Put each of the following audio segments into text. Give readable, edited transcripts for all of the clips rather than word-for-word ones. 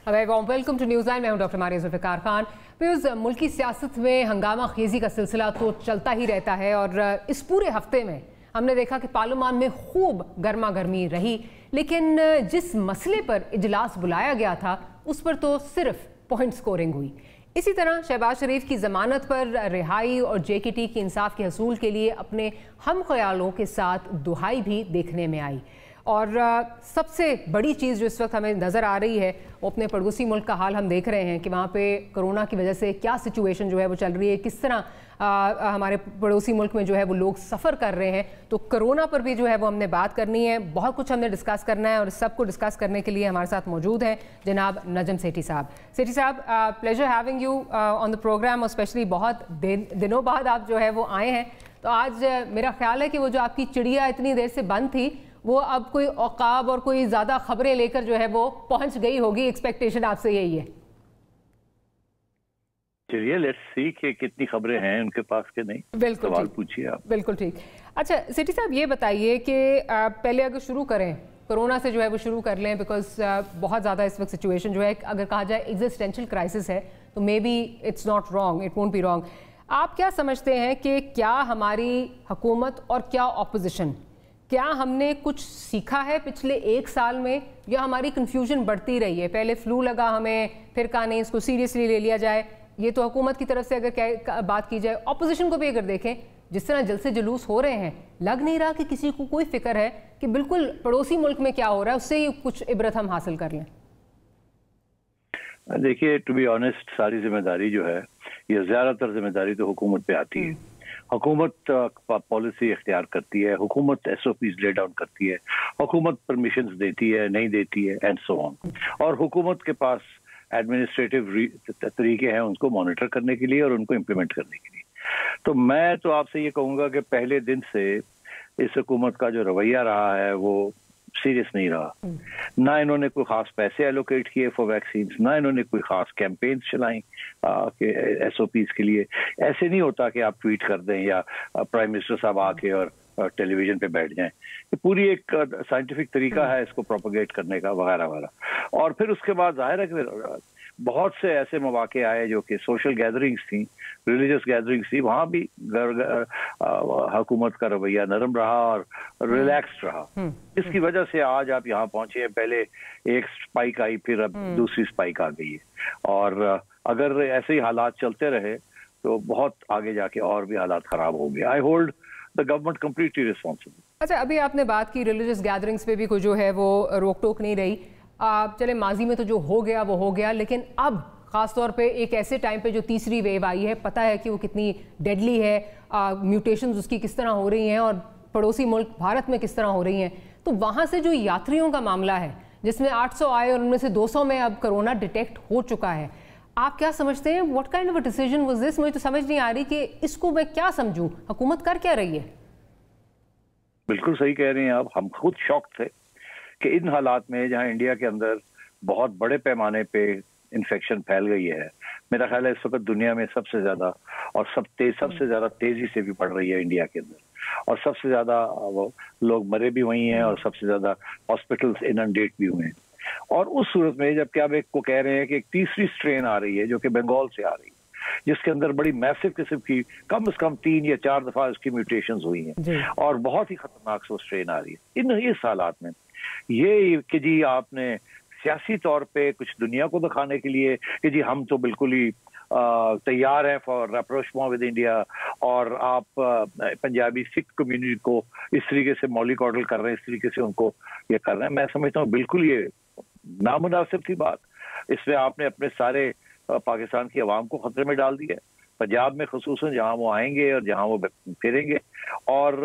Welcome to news line. मैं हूं doctor Maria Zulfikar Khan. मुल्की सियासत में हंगामा खेजी का सिलसिला तो चलता ही रहता है और इस पूरे हफ्ते में हमने देखा कि पार्लियामान में खूब गर्मा गर्मी रही, लेकिन जिस मसले पर इजलास बुलाया गया था उस पर तो सिर्फ पॉइंट स्कोरिंग हुई। इसी तरह शहबाज शरीफ की ज़मानत पर रिहाई और JKT की इंसाफ के हसूल के लिए अपने हम ख्यालों के साथ दुहाई भी देखने में आई। और सबसे बड़ी चीज़ जो इस वक्त हमें नज़र आ रही है वो अपने पड़ोसी मुल्क का हाल हम देख रहे हैं कि वहाँ पे कोरोना की वजह से क्या सिचुएशन जो है वो चल रही है, किस तरह हमारे पड़ोसी मुल्क में जो है वो लोग सफ़र कर रहे हैं। तो कोरोना पर भी जो है वो हमने बात करनी है, बहुत कुछ हमने डिस्कस करना है और सबको डिस्कस करने के लिए हमारे साथ मौजूद हैं जनाब नजम सेठी साहब। सेठी साहब, pleasure having you on the programme और स्पेशली बहुत दिनों बाद आप जो है वो आए हैं। तो आज मेरा ख्याल है कि वो जो आपकी चिड़िया इतनी देर से बंद थी वो अब कोई औकाब और कोई ज़्यादा खबरें लेकर जो है वो पहुंच गई होगी। एक्सपेक्टेशन आपसे यही है? चलिए लेट्स सी कि कितनी खबरें हैं उनके पास के नहीं। बिल्कुल सवाल पूछिए आप। बिल्कुल ठीक। अच्छा सेठी साहब, ये बताइए कि पहले अगर शुरू करें कोरोना से जो है वो शुरू कर लें, बिकॉज बहुत ज़्यादा इस वक्त सिचुएशन जो है अगर कहा जाए एग्जिस्टेंशियल क्राइसिस है तो may be it's not wrong, it won't be wrong. आप क्या समझते हैं कि क्या हमारी हुकूमत और क्या ऑपोजिशन, क्या हमने कुछ सीखा है पिछले एक साल में या हमारी कंफ्यूजन बढ़ती रही है? पहले फ्लू लगा हमें, फिर कहा नहीं इसको सीरियसली ले लिया जाए। ये तो हुकूमत की तरफ से अगर बात की जाए, ऑपोजिशन को भी अगर देखें जिस तरह जलसे जुलूस हो रहे हैं, लग नहीं रहा कि किसी को कोई फिक्र है कि बिल्कुल पड़ोसी मुल्क में क्या हो रहा है उससे ही कुछ इबरत हम हासिल कर लें। देखिए, टू बी ऑनेस्ट, सारी जिम्मेदारी जो है ये ज्यादातर जिम्मेदारी तो हुकूमत पे आती है। हुकूमत पॉलिसी इख्तियार करती है, हुकूमत SOPs ले डाउन करती है, हुकूमत परमिशंस देती है, नहीं देती है, एंड सो ऑन। और हुकूमत के पास एडमिनिस्ट्रेटिव तरीके हैं उनको मॉनिटर करने के लिए और उनको इम्प्लीमेंट करने के लिए। तो मैं तो आपसे ये कहूँगा कि पहले दिन से इस हुकूमत का जो रवैया रहा है वो सीरियस नहीं रहा। ना इन्होंने कोई खास पैसे एलोकेट किए फॉर वैक्सीन, ना इन्होंने कोई खास कैंपेन्स चलाई SOPs के लिए। ऐसे नहीं होता कि आप ट्वीट कर दें या प्राइम मिनिस्टर साहब आके और टेलीविजन पे बैठ जाएं। ये पूरी एक साइंटिफिक तरीका है इसको प्रोपोगेट करने का वगैरह वगैरह। और फिर उसके बाद जाहिर है कि बहुत से ऐसे मौके आए जो कि सोशल गैदरिंग्स थी, रिलीजियस गैदरिंग्स थी, वहां भी हुकूमत का रवैया नरम रहा और रिलैक्स्ड रहा, इसकी वजह से आज आप यहाँ पहुंचे हैं। पहले एक स्पाइक आई, फिर अब दूसरी स्पाइक आ गई है। और अगर ऐसे ही हालात चलते रहे तो बहुत आगे जाके और भी हालात खराब होंगे। I hold the government completely responsible. अच्छा, अभी आपने बात की रिलीजियस गैदरिंग्स पे भी कोई जो है वो रोक टोक नहीं रही। चले माजी में तो जो हो गया वो हो गया, लेकिन अब ख़ास तौर पे एक ऐसे टाइम पे जो तीसरी वेव आई है, पता है कि वो कितनी डेडली है, म्यूटेशंस उसकी किस तरह हो रही हैं और पड़ोसी मुल्क भारत में किस तरह हो रही हैं। तो वहाँ से जो यात्रियों का मामला है जिसमें 800 आए और उनमें से 200 में अब कोरोना डिटेक्ट हो चुका है, आप क्या समझते हैं? What kind of a decision was this? मुझे तो समझ नहीं आ रही कि इसको मैं क्या समझूं, हुकूमत कर क्या रही है? बिल्कुल सही कह रही हैं आप। हम खुद शॉक थे कि इन हालात में जहां इंडिया के अंदर बहुत बड़े पैमाने पे इन्फेक्शन फैल गई है, मेरा ख्याल है इस वक्त दुनिया में सबसे ज्यादा और सबसे ज्यादा तेजी से भी बढ़ रही है इंडिया के अंदर, और सबसे ज्यादा लोग मरे भी वही हैं और सबसे ज्यादा हॉस्पिटल्स इनंडेट भी हुए हैं। और उस सूरत में जबकि आप एक को कह रहे हैं कि एक तीसरी स्ट्रेन आ रही है जो कि बंगाल से आ रही है, जिसके अंदर बड़ी मैसिव किस्म की कम से कम 3 या 4 दफा इसकी म्यूटेशंस हुई हैं और बहुत ही खतरनाक सो स्ट्रेन आ रही है। इस हालात में ये कि जी आपने सियासी तौर पे कुछ दुनिया को दिखाने के लिए कि जी हम तो बिल्कुल ही तैयार हैं फॉर रैप्रोचमेंट विद इंडिया, और आप पंजाबी सिख कम्युनिटी को इस तरीके से मॉलिकॉडल कर रहे हैं, इस तरीके से उनको ये कर रहे हैं, मैं समझता हूँ बिल्कुल ये नामुनासिब थी बात। इसमें आपने अपने सारे पाकिस्तान की आवाम को खतरे में डाल दिया है, पंजाब में खुसूसन जहाँ वो आएंगे और जहाँ वो फिरेंगे। और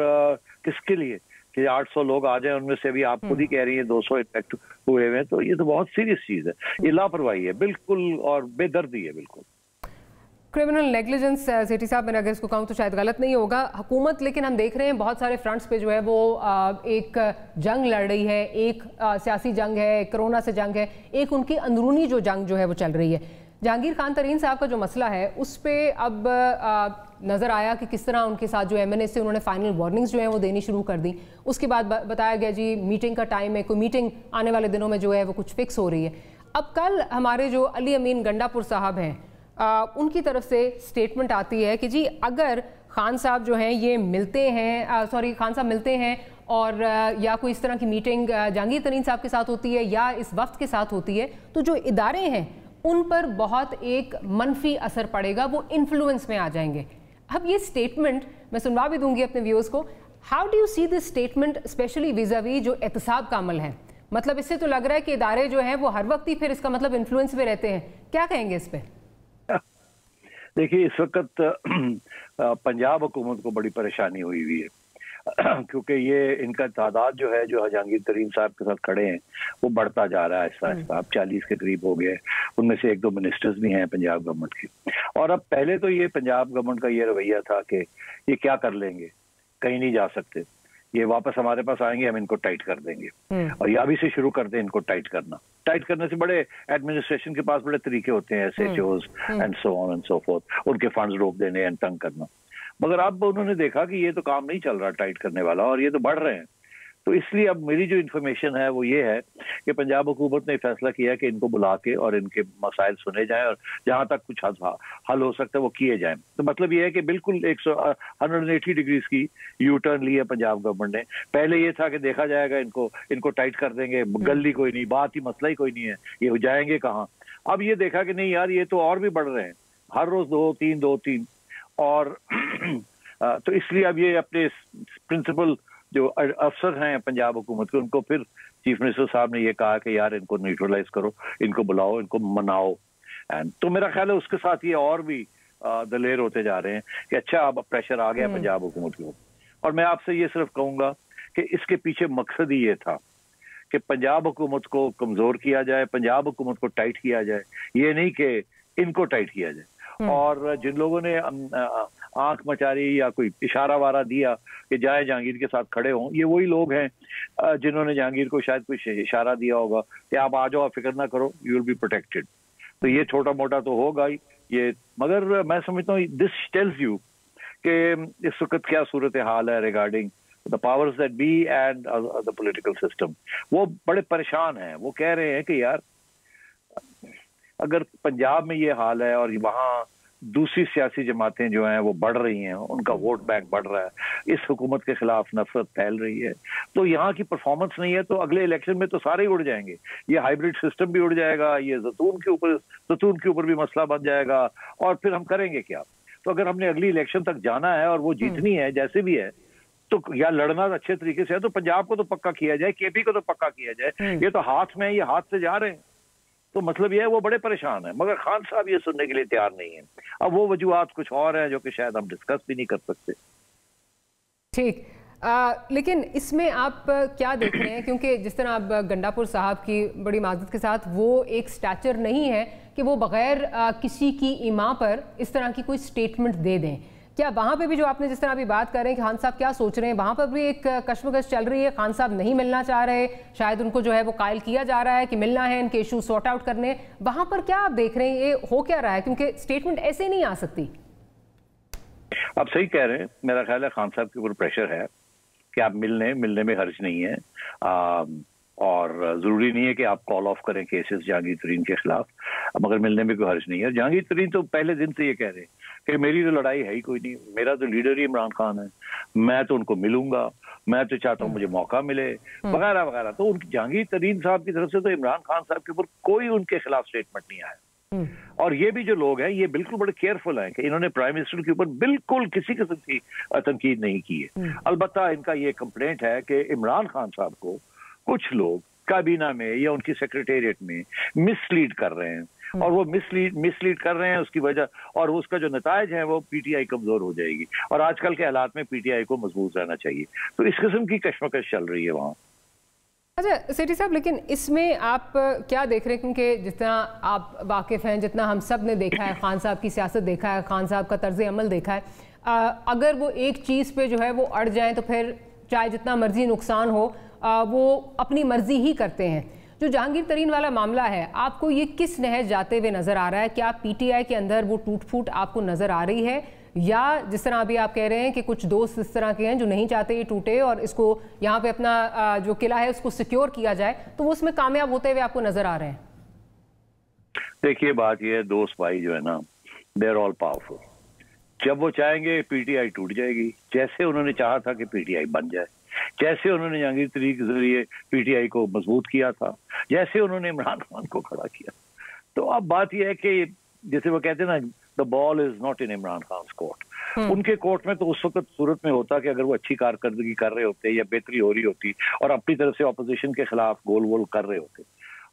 किसके लिए कि 800 लोग आ जाए, उनमें से भी आप खुद ही कह रही है 200 इन्फेक्ट हुए हैं, तो ये तो बहुत सीरियस चीज है। ये लापरवाही है बिल्कुल और बेदर्दी है बिल्कुल। क्रिमिनल नेग्लिजेंस सेठी साहब, मैंने अगर इसको कहूँ तो शायद गलत नहीं होगा हुकूमत, लेकिन हम देख रहे हैं बहुत सारे फ्रंट्स पे जो है वो एक जंग लड़ रही है। एक सियासी जंग है, कोरोना से जंग है, एक उनकी अंदरूनी जो जंग जो है वो चल रही है। जहांगीर खान तरीन साहब का जो मसला है उस पर अब नज़र आया कि किस तरह उनके साथ जो MNA से उन्होंने फाइनल वार्निंग्स जो हैं वो देनी शुरू कर दी। उसके बाद बताया गया जी मीटिंग का टाइम है, कोई मीटिंग आने वाले दिनों में जो है वो कुछ फिक्स हो रही है। अब कल हमारे जो अली अमीन गंडापुर साहब हैं उनकी तरफ से स्टेटमेंट आती है कि जी अगर खान साहब जो हैं ये मिलते हैं खान साहब मिलते हैं और या कोई इस तरह की मीटिंग जहांगीर तरीन साहब के साथ होती है या इस वक्त के साथ होती है तो जो इदारे हैं उन पर बहुत एक मनफी असर पड़ेगा, वो इन्फ्लुएंस में आ जाएंगे। अब ये स्टेटमेंट मैं सुनवा भी दूंगी अपने व्यूअर्स को। How do you see this statement especially vis a vis जो एहतसाब का अमल है? मतलब इससे तो लग रहा है कि इदारे जो हैं वो हर वक्त ही फिर इसका मतलब इन्फ्लुएंस में रहते हैं। क्या कहेंगे इस पे? देखिए, इस वक्त पंजाब हुकूमत को बड़ी परेशानी हुई है क्योंकि ये इनका तादाद जो है जो जहांगीर तरीन साहब के साथ खड़े हैं वो बढ़ता जा रहा है आहिस्ता आहिस्ता। अब 40 के करीब हो गए, उनमें से 1-2 मिनिस्टर्स भी हैं पंजाब गवर्नमेंट के। और अब पहले तो ये पंजाब गवर्नमेंट का ये रवैया था कि ये क्या कर लेंगे, कहीं नहीं जा सकते, ये वापस हमारे पास आएंगे, हम इनको टाइट कर देंगे। और ये अभी से शुरू कर दें इनको टाइट करना। टाइट करने से बड़े एडमिनिस्ट्रेशन के पास बड़े तरीके होते हैं, SHOs and so on and so fourth, उनके फंड्स रोक देने एंड तंग करना। मगर अब उन्होंने देखा कि ये तो काम नहीं चल रहा टाइट करने वाला और ये तो बढ़ रहे हैं, तो इसलिए अब मेरी जो इन्फॉर्मेशन है वो ये है कि पंजाब हुकूमत ने फैसला किया कि इनको बुला के और इनके मसाइल सुने जाएं और जहां तक कुछ हल हो सकता है वो किए जाएं। तो मतलब ये है कि बिल्कुल 180 डिग्रीज की यू टर्न ली है पंजाब गवर्नमेंट ने। पहले ये था कि देखा जाएगा, इनको टाइट कर देंगे, गली कोई नहीं, बात ही मसला ही कोई नहीं है, ये हो जाएंगे कहाँ। अब ये देखा कि नहीं यार, ये तो और भी बढ़ रहे हैं, हर रोज 2-3 और तो इसलिए अब ये अपने प्रिंसिपल जो अफसर हैं पंजाब हुकूमत के, उनको फिर चीफ मिनिस्टर साहब ने ये कहा कि यार इनको न्यूट्रलाइज करो, इनको बुलाओ, इनको मनाओ। एंड तो मेरा ख्याल है उसके साथ ये और भी दलेर होते जा रहे हैं कि अच्छा अब प्रेशर आ गया पंजाब हुकूमत को। और मैं आपसे ये सिर्फ कहूंगा कि इसके पीछे मकसद ही ये था कि पंजाब हुकूमत को कमजोर किया जाए, पंजाब हुकूमत को टाइट किया जाए, ये नहीं कि इनको टाइट किया जाए। और जिन लोगों ने आंख मचारी या कोई इशारा वारा दिया कि जाए जहांगीर के साथ खड़े हों, ये वही लोग हैं जिन्होंने जहांगीर को शायद कुछ इशारा दिया होगा कि आप आ जाओ, फिक्र ना करो, यू विल बी प्रोटेक्टेड। तो ये छोटा मोटा तो होगा ही ये, मगर मैं समझता हूँ दिस टेल्स यू कि इस वक्त क्या सूरत हाल है regarding the powers that be and the political system. वो बड़े परेशान हैं, वो कह रहे हैं कि यार अगर पंजाब में ये हाल है और वहाँ दूसरी सियासी जमातें जो हैं वो बढ़ रही हैं, उनका वोट बैंक बढ़ रहा है, इस हुकूमत के खिलाफ नफरत फैल रही है, तो यहाँ की परफॉर्मेंस नहीं है तो अगले इलेक्शन में तो सारे ही उड़ जाएंगे। ये हाइब्रिड सिस्टम भी उड़ जाएगा, ये जैतून के ऊपर भी मसला बन जाएगा, और फिर हम करेंगे क्या? तो अगर हमने अगली इलेक्शन तक जाना है और वो जीतनी है जैसे भी है, तो या लड़ना अच्छे तरीके से है तो पंजाब को तो पक्का किया जाए, KP को तो पक्का किया जाए। ये तो हाथ में, ये हाथ से जा रहे हैं। तो मतलब ये है वो बड़े परेशान है, मगर खान साहब ये सुनने के लिए तैयार नहीं है। अब वो वजूहात कुछ और हैं जो कि शायद हम डिस्कस भी नहीं कर सकते। ठीक, लेकिन इसमें आप क्या देख रहे हैं? क्योंकि जिस तरह आप गंडापुर साहब की बड़ी माजरत के साथ, वो एक स्टैचर नहीं है कि वो बगैर किसी की इमा पर इस तरह की कोई स्टेटमेंट दे दें। क्या वहाँ पे भी जो आपने जिस तरह अभी बात कर रहे हैं कि खान साहब क्या सोच रहे हैं, वहाँ पर भी एक कश्मकश चल रही है? खान साहब नहीं मिलना चाह रहे, शायद उनको जो है वो कायल किया जा रहा है कि मिलना है, इनके इशू सॉर्ट आउट करने। वहाँ पर क्या आप देख रहे हैं, ये हो क्या रहा है? क्योंकि स्टेटमेंट ऐसे नहीं आ सकती। आप सही कह रहे हैं, मेरा ख्याल है खान साहब के ऊपर प्रेशर है कि आप मिलने में हर्ज नहीं है, और जरूरी नहीं है कि आप कॉल ऑफ करें केसेस जहांगीर तरीन के खिलाफ, मगर मिलने में कोई हर्ज नहीं है। जहांगीर तरीन तो पहले दिन से ये कह रहे हैं कि मेरी तो लड़ाई है ही कोई नहीं, मेरा तो लीडर ही इमरान खान है, मैं तो उनको मिलूंगा, मैं तो चाहता हूँ मुझे मौका मिले, वगैरह वगैरह। तो उनकी जहांगीर तरीन साहब की तरफ से तो इमरान खान साहब के ऊपर कोई उनके खिलाफ स्टेटमेंट नहीं आया। और ये भी जो लोग हैं ये बिल्कुल बड़े केयरफुल हैं कि इन्होंने प्राइम मिनिस्टर के ऊपर बिल्कुल किसी किस्म की तनकीद नहीं की है। अलबत्ता इनका ये कंप्लेंट है कि इमरान खान साहब को कुछ लोग काबीना में या उनकी सेक्रेटेरिएट में मिसलीड कर रहे हैं, और वो मिसलीड कर रहे हैं, उसकी वजह और उसका जो नतायज है वो PTI कमजोर हो जाएगी, और आजकल के हालात में PTI को मजबूत रहना चाहिए। तो इस किस्म की कशमकश चल रही है वहाँ। अच्छा सेठी साहब, लेकिन इसमें आप क्या देख रहे हैं? क्योंकि जितना आप वाकिफ़ हैं, जितना हम सब ने देखा है, खान साहब की सियासत देखा है, खान साहब का तर्ज अमल देखा है, अगर वो एक चीज़ पे जो है वो अड़ जाएं तो फिर चाहे जितना मर्जी नुकसान हो वो अपनी मर्जी ही करते हैं। जो जहांगीर तरीन वाला मामला है, आपको ये किस नहज जाते हुए नज़र आ रहा है? क्या PTI के अंदर वो टूट फूट आपको नज़र आ रही है, या जिस तरह अभी आप कह रहे हैं कि कुछ दोस्त इस तरह के हैं जो नहीं चाहते ये टूटे और इसको यहाँ पे अपना जो किला है उसको सिक्योर किया जाए, तो वो उसमें कामयाब होते हुए आपको नज़र आ रहे हैं? देखिए बात यह है, दोस्त भाई जो है ना, दे आर ऑल पावरफुल। जब वो चाहेंगे पीटीआई टूट जाएगी, जैसे उन्होंने चाहा था कि पीटीआई बन जाए, जैसे उन्होंने जहांगीर तरीक के जरिए पीटीआई को मजबूत किया था, जैसे उन्होंने इमरान खान को खड़ा किया। तो अब बात यह है कि जैसे वो कहते हैं ना, the ball is not in Imran Khan court. उनके कोर्ट में तो उस वक्त सूरत में होता कि अगर वो अच्छी कारकर्दगी कर रहे होते या बेहतरी हो रही होती और अपनी तरफ से ऑपोजिशन के खिलाफ गोल वोल कर रहे होते।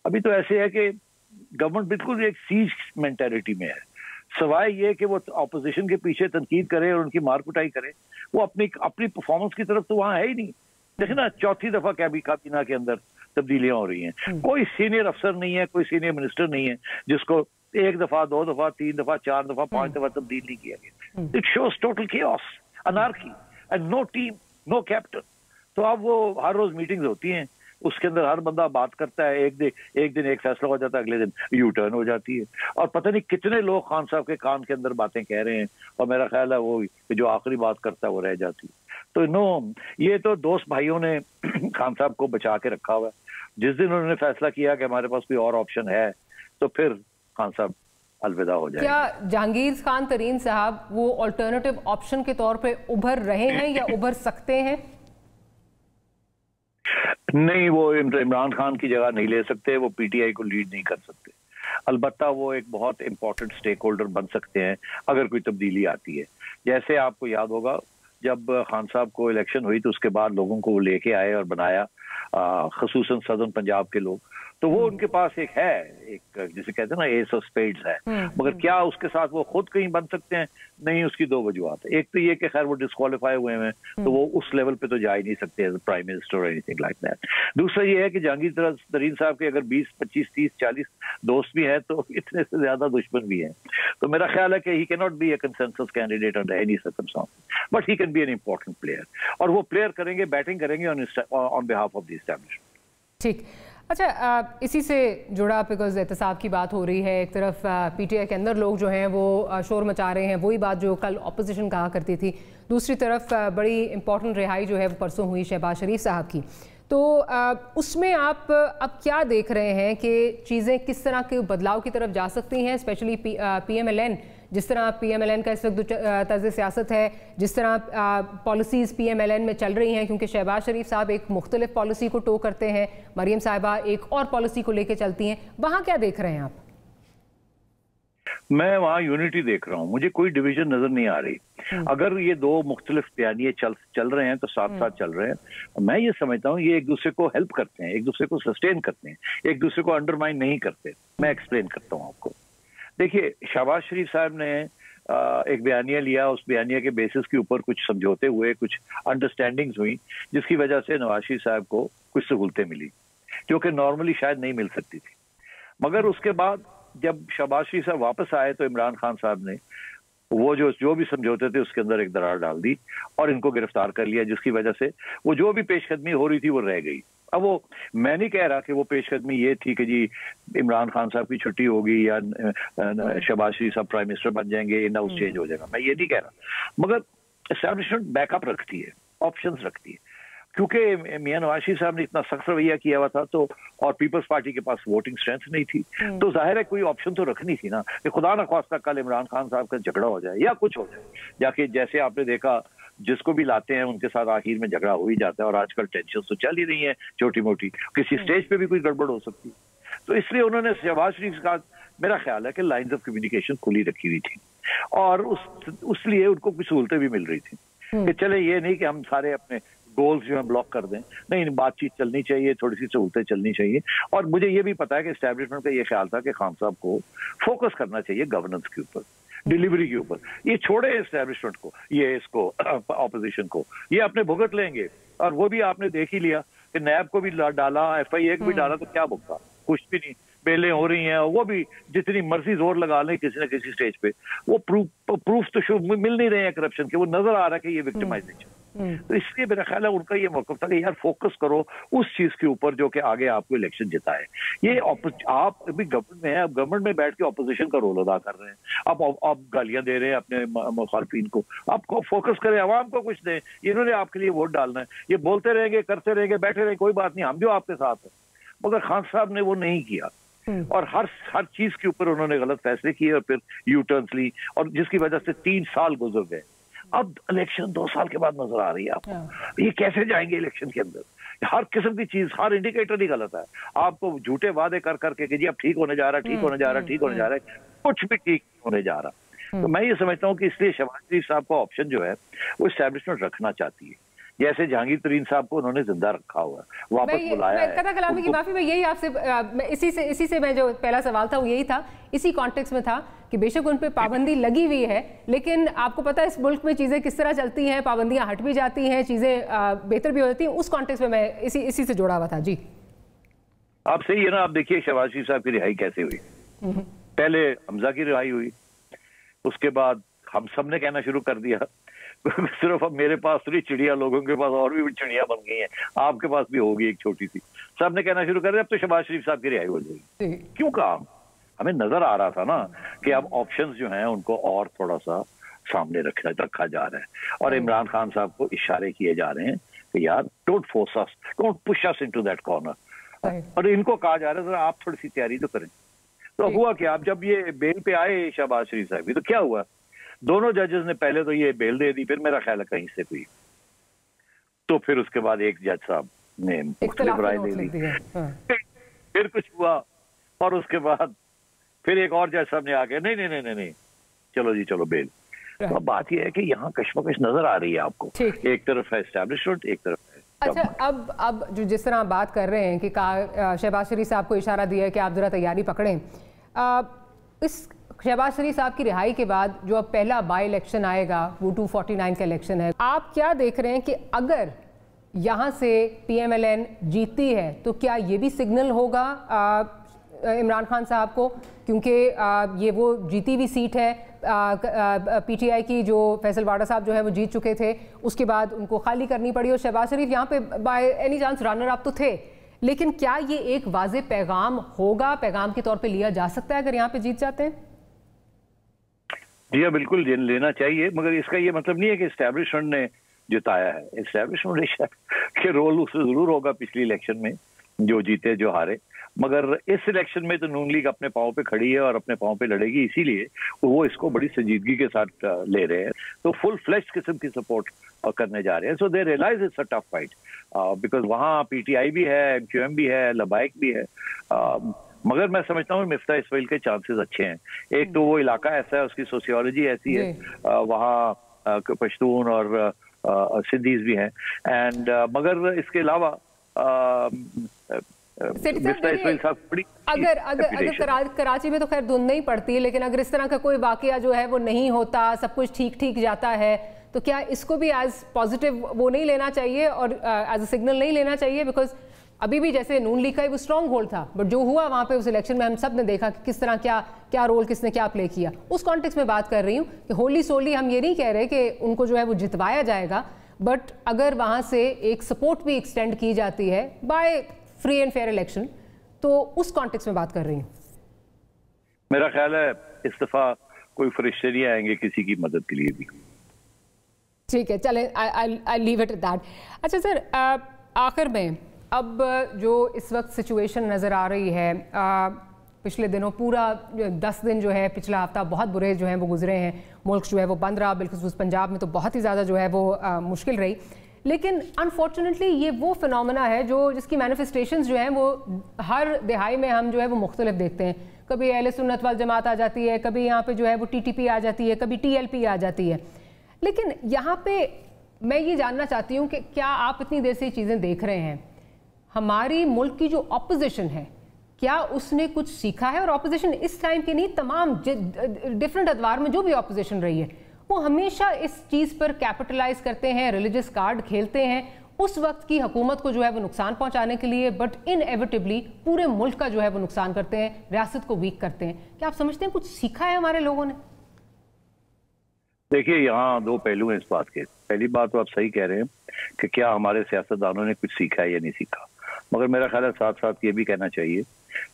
अभी तो ऐसे है कि गवर्नमेंट बिल्कुल एक सीज मेंटेलिटी में है, सवाए ये कि वो ऑपोजिशन के पीछे तनकीद करे और उनकी मार कुटाई करे, वो अपनी परफॉर्मेंस की तरफ तो वहां है ही नहीं। देखिए ना, चौथी दफा काबीना के अंदर तब्दीलियां हो रही हैं, कोई सीनियर अफसर नहीं है, कोई सीनियर मिनिस्टर नहीं है जिसको एक दफा, दो दफा, तीन दफा, चार दफा, पांच दफा तब्दील नहीं किया गया। It shows total chaos, anarchy and no team, no captain. तो अब वो हर रोज मीटिंग्स होती हैं, उसके अंदर हर बंदा बात करता है, एक दिन एक फैसला हो जाता है, अगले दिन यू टर्न हो जाती है, और पता नहीं कितने लोग खान साहब के कान के अंदर बातें कह रहे हैं, और मेरा ख्याल है वो जो आखिरी बात करता है वो रह जाती है। तो नो, ये तो दोस्त भाइयों ने खान साहब को बचा के रखा हुआ है। जिस दिन उन्होंने फैसला किया कि हमारे पास कोई और ऑप्शन है, तो फिर खान साहब अलविदा हो जाए। क्या जहांगीर खान तरीन साहब वो ऑल्टरनेटिव ऑप्शन के तौर पे उभर रहे हैं या उभर सकते हैं? नहीं, वो इमरान खान की जगह नहीं ले सकते, वो पीटीआई को लीड नहीं कर सकते। अलबत्ता वो एक बहुत इंपॉर्टेंट स्टेक होल्डर बन सकते हैं अगर कोई तब्दीली आती है। जैसे आपको याद होगा, जब खान साहब को इलेक्शन हुई तो उसके बाद लोगों को वो लेके आए और बनाया, खसूसन सदर्न पंजाब के लोग, तो वो उनके पास एक है, एक जिसे कहते हैं ना एस ऑफ स्पेड्स है। मगर क्या उसके साथ वो खुद कहीं बन सकते हैं? नहीं, उसकी दो वजूहत है। एक तो ये कि खैर वो डिस्क्वालीफाई हुए हैं, तो वो उस लेवल पे तो जा ही नहीं सकते एज प्राइम मिनिस्टर और एनीथिंग लाइक दैट। दूसरा ये है कि जहांगीर तरीन साहब के अगर 20, 25, 30, 40 दोस्त भी हैं, तो इतने से ज्यादा दुश्मन भी हैं। तो मेरा ख्याल है कि he can not be a consensus candidate under any circumstances, but he can be an important player, और वो प्लेयर करेंगे, बैटिंग करेंगे on behalf of the establishment. ठीक। अच्छा, इसी से जुड़ा, बिकॉज एहतसाब की बात हो रही है, एक तरफ पीटीआई के अंदर लोग जो हैं वो शोर मचा रहे हैं, वही बात जो कल ऑपोजिशन कहा करती थी। दूसरी तरफ बड़ी इंपॉर्टेंट रिहाई जो है वो परसों हुई शहबाज शरीफ साहब की। तो उसमें आप अब क्या देख रहे हैं कि चीज़ें किस तरह के बदलाव की तरफ जा सकती हैं, स्पेशली PMLN, जिस तरह PMLN का इस वक्त तर्ज सियासत है, जिस तरह पॉलिसीज़ PMLN में चल रही हैं, क्योंकि शहबाज शरीफ साहब एक मुख्तलिफ पॉलिसी को टो करते हैं, मरियम साहिबा एक और पॉलिसी को लेके चलती हैं, वहाँ क्या देख रहे हैं आप? मैं वहाँ यूनिटी देख रहा हूँ, मुझे कोई डिवीजन नजर नहीं आ रही। अगर ये दो मुख्तलिफ बयानिए चल रहे हैं तो साथ साथ चल रहे हैं। मैं ये समझता हूँ ये एक दूसरे को हेल्प करते हैं, एक दूसरे को सस्टेन करते हैं, एक दूसरे को अंडरमाइन नहीं करते। मैं एक्सप्लेन करता हूँ आपको। देखिए, शहबाज शरीफ साहब ने एक बयानिया लिया, उस बयानिया के बेसिस के ऊपर कुछ समझौते हुए, कुछ अंडरस्टैंडिंग्स हुई, जिसकी वजह से नवाज शरीफ साहब को कुछ सहूलतें मिली जो कि नॉर्मली शायद नहीं मिल सकती थी। मगर उसके बाद जब शहबाज शरीफ साहब वापस आए तो इमरान खान साहब ने वो जो भी समझौते थे उसके अंदर एक दरार डाल दी और इनको गिरफ्तार कर लिया, जिसकी वजह से वो जो भी पेशकदमी हो रही थी वो रह गई। अब वो, मैं नहीं कह रहा कि वो पेशकदमी ये थी कि जी इमरान खान साहब की छुट्टी होगी या शहबाज शरीफ साहब प्राइम मिनिस्टर बन जाएंगे, इन हाउस चेंज हो जाएगा, मैं ये नहीं कह रहा। मगर एस्टैब्लिशमेंट बैकअप रखती है, ऑप्शंस रखती है, क्योंकि मियां नवाज शरीफ साहब ने इतना सख्त रवैया किया हुआ था, तो और पीपल्स पार्टी के पास वोटिंग स्ट्रेंथ नहीं थी, तो जाहिर है कोई ऑप्शन तो रखनी थी ना कि खुदा न ख्वास्ता कल इमरान खान साहब का झगड़ा हो जाए या कुछ हो जाए, जाके जैसे आपने देखा जिसको भी लाते हैं उनके साथ आखिर में झगड़ा हो ही जाता है, और आजकल टेंशन तो चल ही रही है छोटी मोटी, किसी स्टेज पे भी कोई गड़बड़ हो सकती है। तो इसलिए उन्होंने शहबाज शरीफ का, मेरा ख्याल है कि लाइंस ऑफ कम्युनिकेशन खुली रखी हुई थी, और उस लिए उनको कुछ सहूलतें भी मिल रही थी कि चले ये नहीं कि हम सारे अपने गोल्स जो है ब्लॉक कर दें, नहीं, बातचीत चलनी चाहिए, थोड़ी सी सहूलतें चलनी चाहिए। और मुझे ये भी पता है कि एस्टैब्लिशमेंट का ये ख्याल था कि खान साहब को फोकस करना चाहिए गवर्नेंस के ऊपर, डिलीवरी के ऊपर। ये छोड़े एस्टैब्लिशमेंट को, ये इसको ऑपोजिशन को, ये अपने भुगत लेंगे। और वो भी आपने देख ही लिया कि नैब को भी डाला, FIA को भी डाला, तो क्या भुगता? कुछ भी नहीं। बेलें हो रही हैं, वो भी जितनी मर्जी जोर लगा लें किसी न किसी स्टेज पे, वो प्रूफ तो मिल नहीं रहे हैं करप्शन के, वो नजर आ रहा है कि ये विक्टिमाइजेशन। तो इसलिए मेरा ख्याल है उनका ये मौक़िफ़ था कि यार फोकस करो उस चीज के ऊपर जो कि आगे आपको इलेक्शन जिताए। ये आप अभी गवर्नमेंट में है, अब गवर्नमेंट में बैठ के ऑपोजिशन का रोल अदा कर रहे हैं, आप गालियां दे रहे हैं अपने मुखालफिन को, आप फोकस करें, आवाम को कुछ दें। इन्होंने आपके लिए वोट डालना है, ये बोलते रहेंगे, करते रहेंगे, बैठे रहेंगे, कोई बात नहीं, हम भी आपके साथ हैं। मगर खान साहब ने वो नहीं किया। और हर चीज के ऊपर उन्होंने गलत फैसले किए और फिर यू टर्न्स ली, और जिसकी वजह से 3 साल गुजर गए। अब इलेक्शन 2 साल के बाद नजर आ रही है आपको, ये कैसे जाएंगे इलेक्शन के अंदर? हर किस्म की चीज, हर इंडिकेटर ही गलत है। आपको झूठे वादे कर करके कि जी अब ठीक होने जा रहा है, ठीक होने जा रहा है, ठीक होने जा रहा है, कुछ भी ठीक होने जा रहा। तो मैं ये समझता हूँ कि इसलिए शहबाज शरीफ साहब का ऑप्शन जो है वो एस्टैब्लिशमेंट रखना चाहती है। जैसे जहांगीर तरीन साहब को उन्होंने जिंदा रखा हुआ है, वापस बुलाया है। कथा कलामी की माफी, मैं यही आपसे इसी से मैं जो पहला सवाल था वो यही था, इसी कॉन्टेक्स्ट में था कि बेशक उन पे पाबंदी लगी हुई है, लेकिन आपको पता है इस मुल्क में चीजें किस तरह चलती हैं, पाबंदियां हट भी जाती हैं, चीजें बेहतर भी हो जाती हैं। उस कॉन्टेक्स्ट में मैं इसी से जुड़ा हुआ था। जी आप सही है ना। आप देखिए शहबाज शरीफ साहब की रिहाई कैसे हुई। पहले हमजा की रिहाई हुई, उसके बाद हम सब ने कहना शुरू कर दिया सिर्फ अब मेरे पास थोड़ी चिड़िया, लोगों के पास और भी चिड़िया बन गई हैं, आपके पास भी होगी एक छोटी सी। सब ने कहना शुरू कर दिया अब तो शहबाज शरीफ साहब की रिहाई हो जाएगी। क्यों कहा? हमें नजर आ रहा था ना कि अब ऑप्शंस जो हैं उनको और थोड़ा सा सामने रखा जा रहा है, और इमरान खान साहब को इशारे किए जा रहे हैं कि यार don't force us, don't push us into that corner, और इनको कहा जा रहा है जरा आप थोड़ी सी तैयारी तो करें। तो हुआ कि आप जब ये बेल पे आए शहबाज शरीफ साहब, तो क्या हुआ? दोनों जजेस ने पहले तो ये बेल दे दी, फिर मेरा ख्याल है कहीं से हुई, तो फिर उसके बाद एक जज साहब ने मुख्तलिफ राय दे दी, फिर कुछ हुआ, और उसके बाद फिर एक और जज साहब ने आके नहीं चलो जी चलो बेल। तो अब बात यह है कि यहाँ कश्मकश नजर आ रही है आपको, एक तरफ है एस्टैब्लिशमेंट, एक तरफ है। अच्छा, अब जो जिस तरह बात कर रहे हैं कि शहबाज शरीफ साहब को इशारा दिया है कि आप जरा तैयारी पकड़ें, इस शहबाज शरीफ साहब की रिहाई के बाद जो अब पहला बाई इलेक्शन आएगा वो 249 का इलेक्शन है, आप क्या देख रहे हैं कि अगर यहाँ से PMLN जीतती है तो क्या ये भी सिग्नल होगा इमरान खान साहब को, क्योंकि ये वो जीती हुई सीट है PTI की, जो फैसल वाडा साहब जो है वो जीत चुके थे, उसके बाद उनको खाली करनी पड़ी, और शहबाज शरीफ यहाँ पे by any chance runner up तो थे, लेकिन क्या ये एक वाज़े पैगाम होगा, पैगाम के तौर पे लिया जा सकता है अगर यहाँ पे जीत जाते हैं? जी हाँ, बिल्कुल लेना चाहिए, मगर इसका ये मतलब नहीं है कि एस्टैब्लिशमेंट ने जिताया है। एस्टैब्लिशमेंट के रोल उससे जरूर होगा पिछली इलेक्शन में, जो जीते जो हारे, मगर इस इलेक्शन में तो नून लीग अपने पाँव पे खड़ी है और अपने पाँव पे लड़ेगी, इसीलिए वो इसको बड़ी संजीदगी के साथ ले रहे हैं। तो फुल फ्लैश किस्म की सपोर्ट करने जा रहे हैं। So they realise it's a tough fight, because वहाँ PTI भी है, MQM भी है, लबाइक भी है, मगर मैं समझता हूँ मिफ्ता इस्माइल के चांसेस अच्छे हैं। एक तो वो इलाका ऐसा है, उसकी सोशियोलॉजी ऐसी है, वहाँ पश्तून और सिंधीज भी हैं, एंड मगर इसके अलावा अगर कराची में तो खैर धुंध नहीं पड़ती है, लेकिन अगर इस तरह का कोई वाकया जो है वो नहीं होता, सब कुछ ठीक जाता है, तो क्या इसको भी एज पॉजिटिव वो नहीं लेना चाहिए और एज अ सिग्नल नहीं लेना चाहिए? बिकॉज अभी भी जैसे नून लीग का वो स्ट्रॉन्ग होल्ड था, बट जो हुआ वहाँ पे उस इलेक्शन में हम सब ने देखा कि किस तरह क्या रोल किसने क्या प्ले किया। उस कॉन्टेक्स्ट में बात कर रही हूँ कि होली सोली हम ये नहीं कह रहे कि उनको जो है वो जितवाया जाएगा, बट अगर वहाँ से एक सपोर्ट भी एक्सटेंड की जाती है by free and fair election, तो उस कॉन्टेक्स्ट में बात कर रही हूँ। मेरा ख्याल है इस दफा कोई फरिश्ते नहीं आएंगे किसी की मदद के लिए भी। ठीक है, चले I leave it at that. अच्छा सर, आखिर में अब जो इस वक्त सिचुएशन नज़र आ रही है, पिछले दिनों पूरा 10 दिन जो है, पिछला हफ्ता बहुत बुरे जो हैं वो गुजरे हैं, मुल्क जो है वो बंद रहा, बिल्कुल पंजाब में तो बहुत ही ज़्यादा जो है वो मुश्किल रही, लेकिन अनफॉर्चुनेटली ये वो फिनोमेना है जिसकी मैनिफेस्टेशंस जो हैं वो हर दिहाई में हम जो है वो मुख्तलिफ देखते हैं। कभी अहले सुन्नत वल जमात आ जाती है, कभी यहाँ पे जो है वो TTP आ जाती है, कभी TLP आ जाती है। लेकिन यहाँ पे मैं ये जानना चाहती हूँ कि क्या आप इतनी देर से ये चीज़ें देख रहे हैं, हमारी मुल्क की जो ऑपोजिशन है क्या उसने कुछ सीखा है? और ऑपोजिशन इस टाइम की नहीं, तमाम डिफरेंट अदवार में जो भी ऑपोजिशन रही है वो हमेशा इस चीज़ पर कैपिटलाइज करते हैं, रिलीजियस कार्ड खेलते हैं उस वक्त की हुकूमत को जो है वो नुकसान पहुंचाने के लिए, बट इनएविटेबली पूरे मुल्क का जो है वो नुकसान करते हैं, रियासत को वीक करते हैं। क्या आप समझते हैं कुछ सीखा है हमारे लोगों ने? देखिए, यहाँ दो पहलू हैं इस बात के। पहली बात तो आप सही कह रहे हैं कि क्या हमारे सियासतदानों ने कुछ सीखा है या नहीं सीखा, मगर मेरा ख्याल है साथ साथ ये भी कहना चाहिए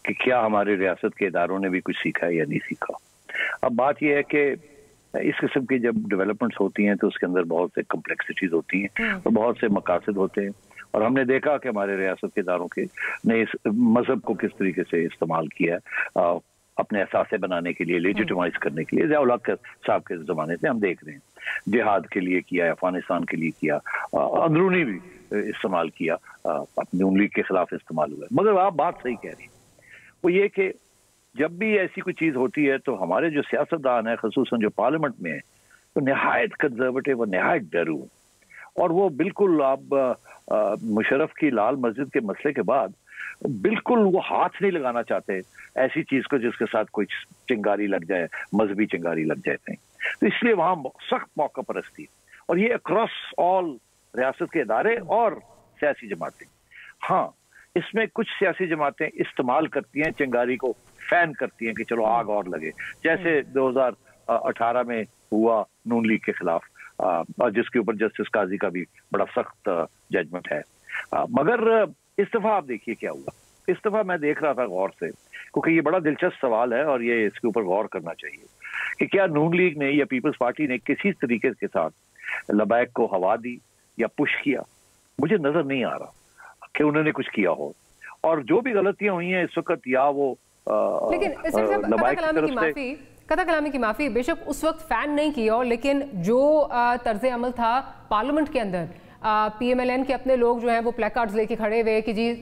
कि क्या हमारे रियासत के इदारों ने भी कुछ सीखा है या नहीं सीखा। अब बात यह है कि इस किस्म की जब डेवलपमेंट्स होती हैं तो उसके अंदर बहुत से कम्प्लेक्सिटीज होती हैं और बहुत से मकासद होते हैं, और हमने देखा कि हमारे रियासत के इदारों के ने इस मजहब को किस तरीके से इस्तेमाल किया है अपने एहसासे बनाने के लिए, लेजिटिमाइज करने के लिए। ज़िया-उल हक साहब के ज़माने से हम देख रहे हैं, जिहाद के लिए किया, अफगानिस्तान के लिए किया, अंदरूनी भी इस्तेमाल किया, अपनी नून लीग के खिलाफ इस्तेमाल हुआ। मगर आप बात सही कह रही हैं, वो ये कि जब भी ऐसी कोई चीज़ होती है तो हमारे जो सियासतदान है, खसूसन जो पार्लियामेंट में है, तो नहायत कंजर्वेटिव और नहायत डरू, और वो बिल्कुल आप मुशर्रफ की लाल मस्जिद के मसले के बाद बिल्कुल वो हाथ नहीं लगाना चाहते ऐसी चीज को जिसके साथ कोई चिंगारी लग जाए, मजहबी चिंगारी लग जाए कहीं। तो इसलिए वहां सख्त मौका परस्ती, और ये अक्रॉस ऑल रियासत के इदारे और सियासी जमातें। हाँ, इसमें कुछ सियासी जमातें इस्तेमाल करती हैं, चिंगारी को फैन करती हैं कि चलो आग और लगे, जैसे 2018 में हुआ नून लीग के खिलाफ, और जिसके ऊपर जस्टिस काजी का भी बड़ा सख्त जजमेंट है। मगर इस दफा आप देखिए क्या हुआ। इस दफा मैं देख रहा था गौर से, क्योंकि ये बड़ा दिलचस्प सवाल है और ये इसके ऊपर गौर करना चाहिए कि क्या नून लीग ने या पीपल्स पार्टी ने किसी तरीके के साथ लबैक को हवा दी या पुश किया। मुझे नजर नहीं आ रहा कि उन्होंने कुछ किया हो, और जो भी गलतियां हुई हैं इस वक्त, या वो लेकिन कथा कलामी की माफी बेशक उस वक्त फैन नहीं किया हो, लेकिन जो तर्ज अमल था पार्लियामेंट के अंदर, PMLN के अपने लोग जो हैं वो प्लेकार्ड्स लेके खड़े हुए कि जी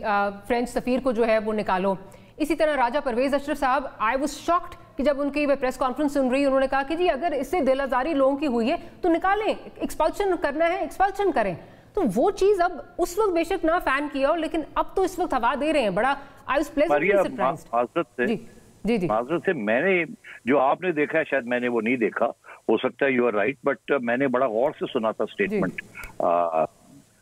फ्रेंच सफीर को जो है वो निकालो। इसी तरह राजा परवेज अशरफ साहब, आई वाज शॉक्ड कि जब उनकी प्रेस कॉन्फ्रेंस सुन रही, उन्होंने कहा कि जी अगर इससे दिल आजारी लोगों की हुई है तो निकालें, एक्सपल्शन करना है एक्सपल्शन करें। तो वो चीज अब उस वक्त बेशक ना फैन किया हो, लेकिन अब तो इस वक्त हवा दे रहे हैं। बड़ा आई वाज प्लेजेंटली सरप्राइज्ड। जी जी माजरत से मैंने जो आपने देखा है शायद मैंने वो नहीं देखा, हो सकता है यू आर राइट, बट मैंने बड़ा गौर से सुना था स्टेटमेंट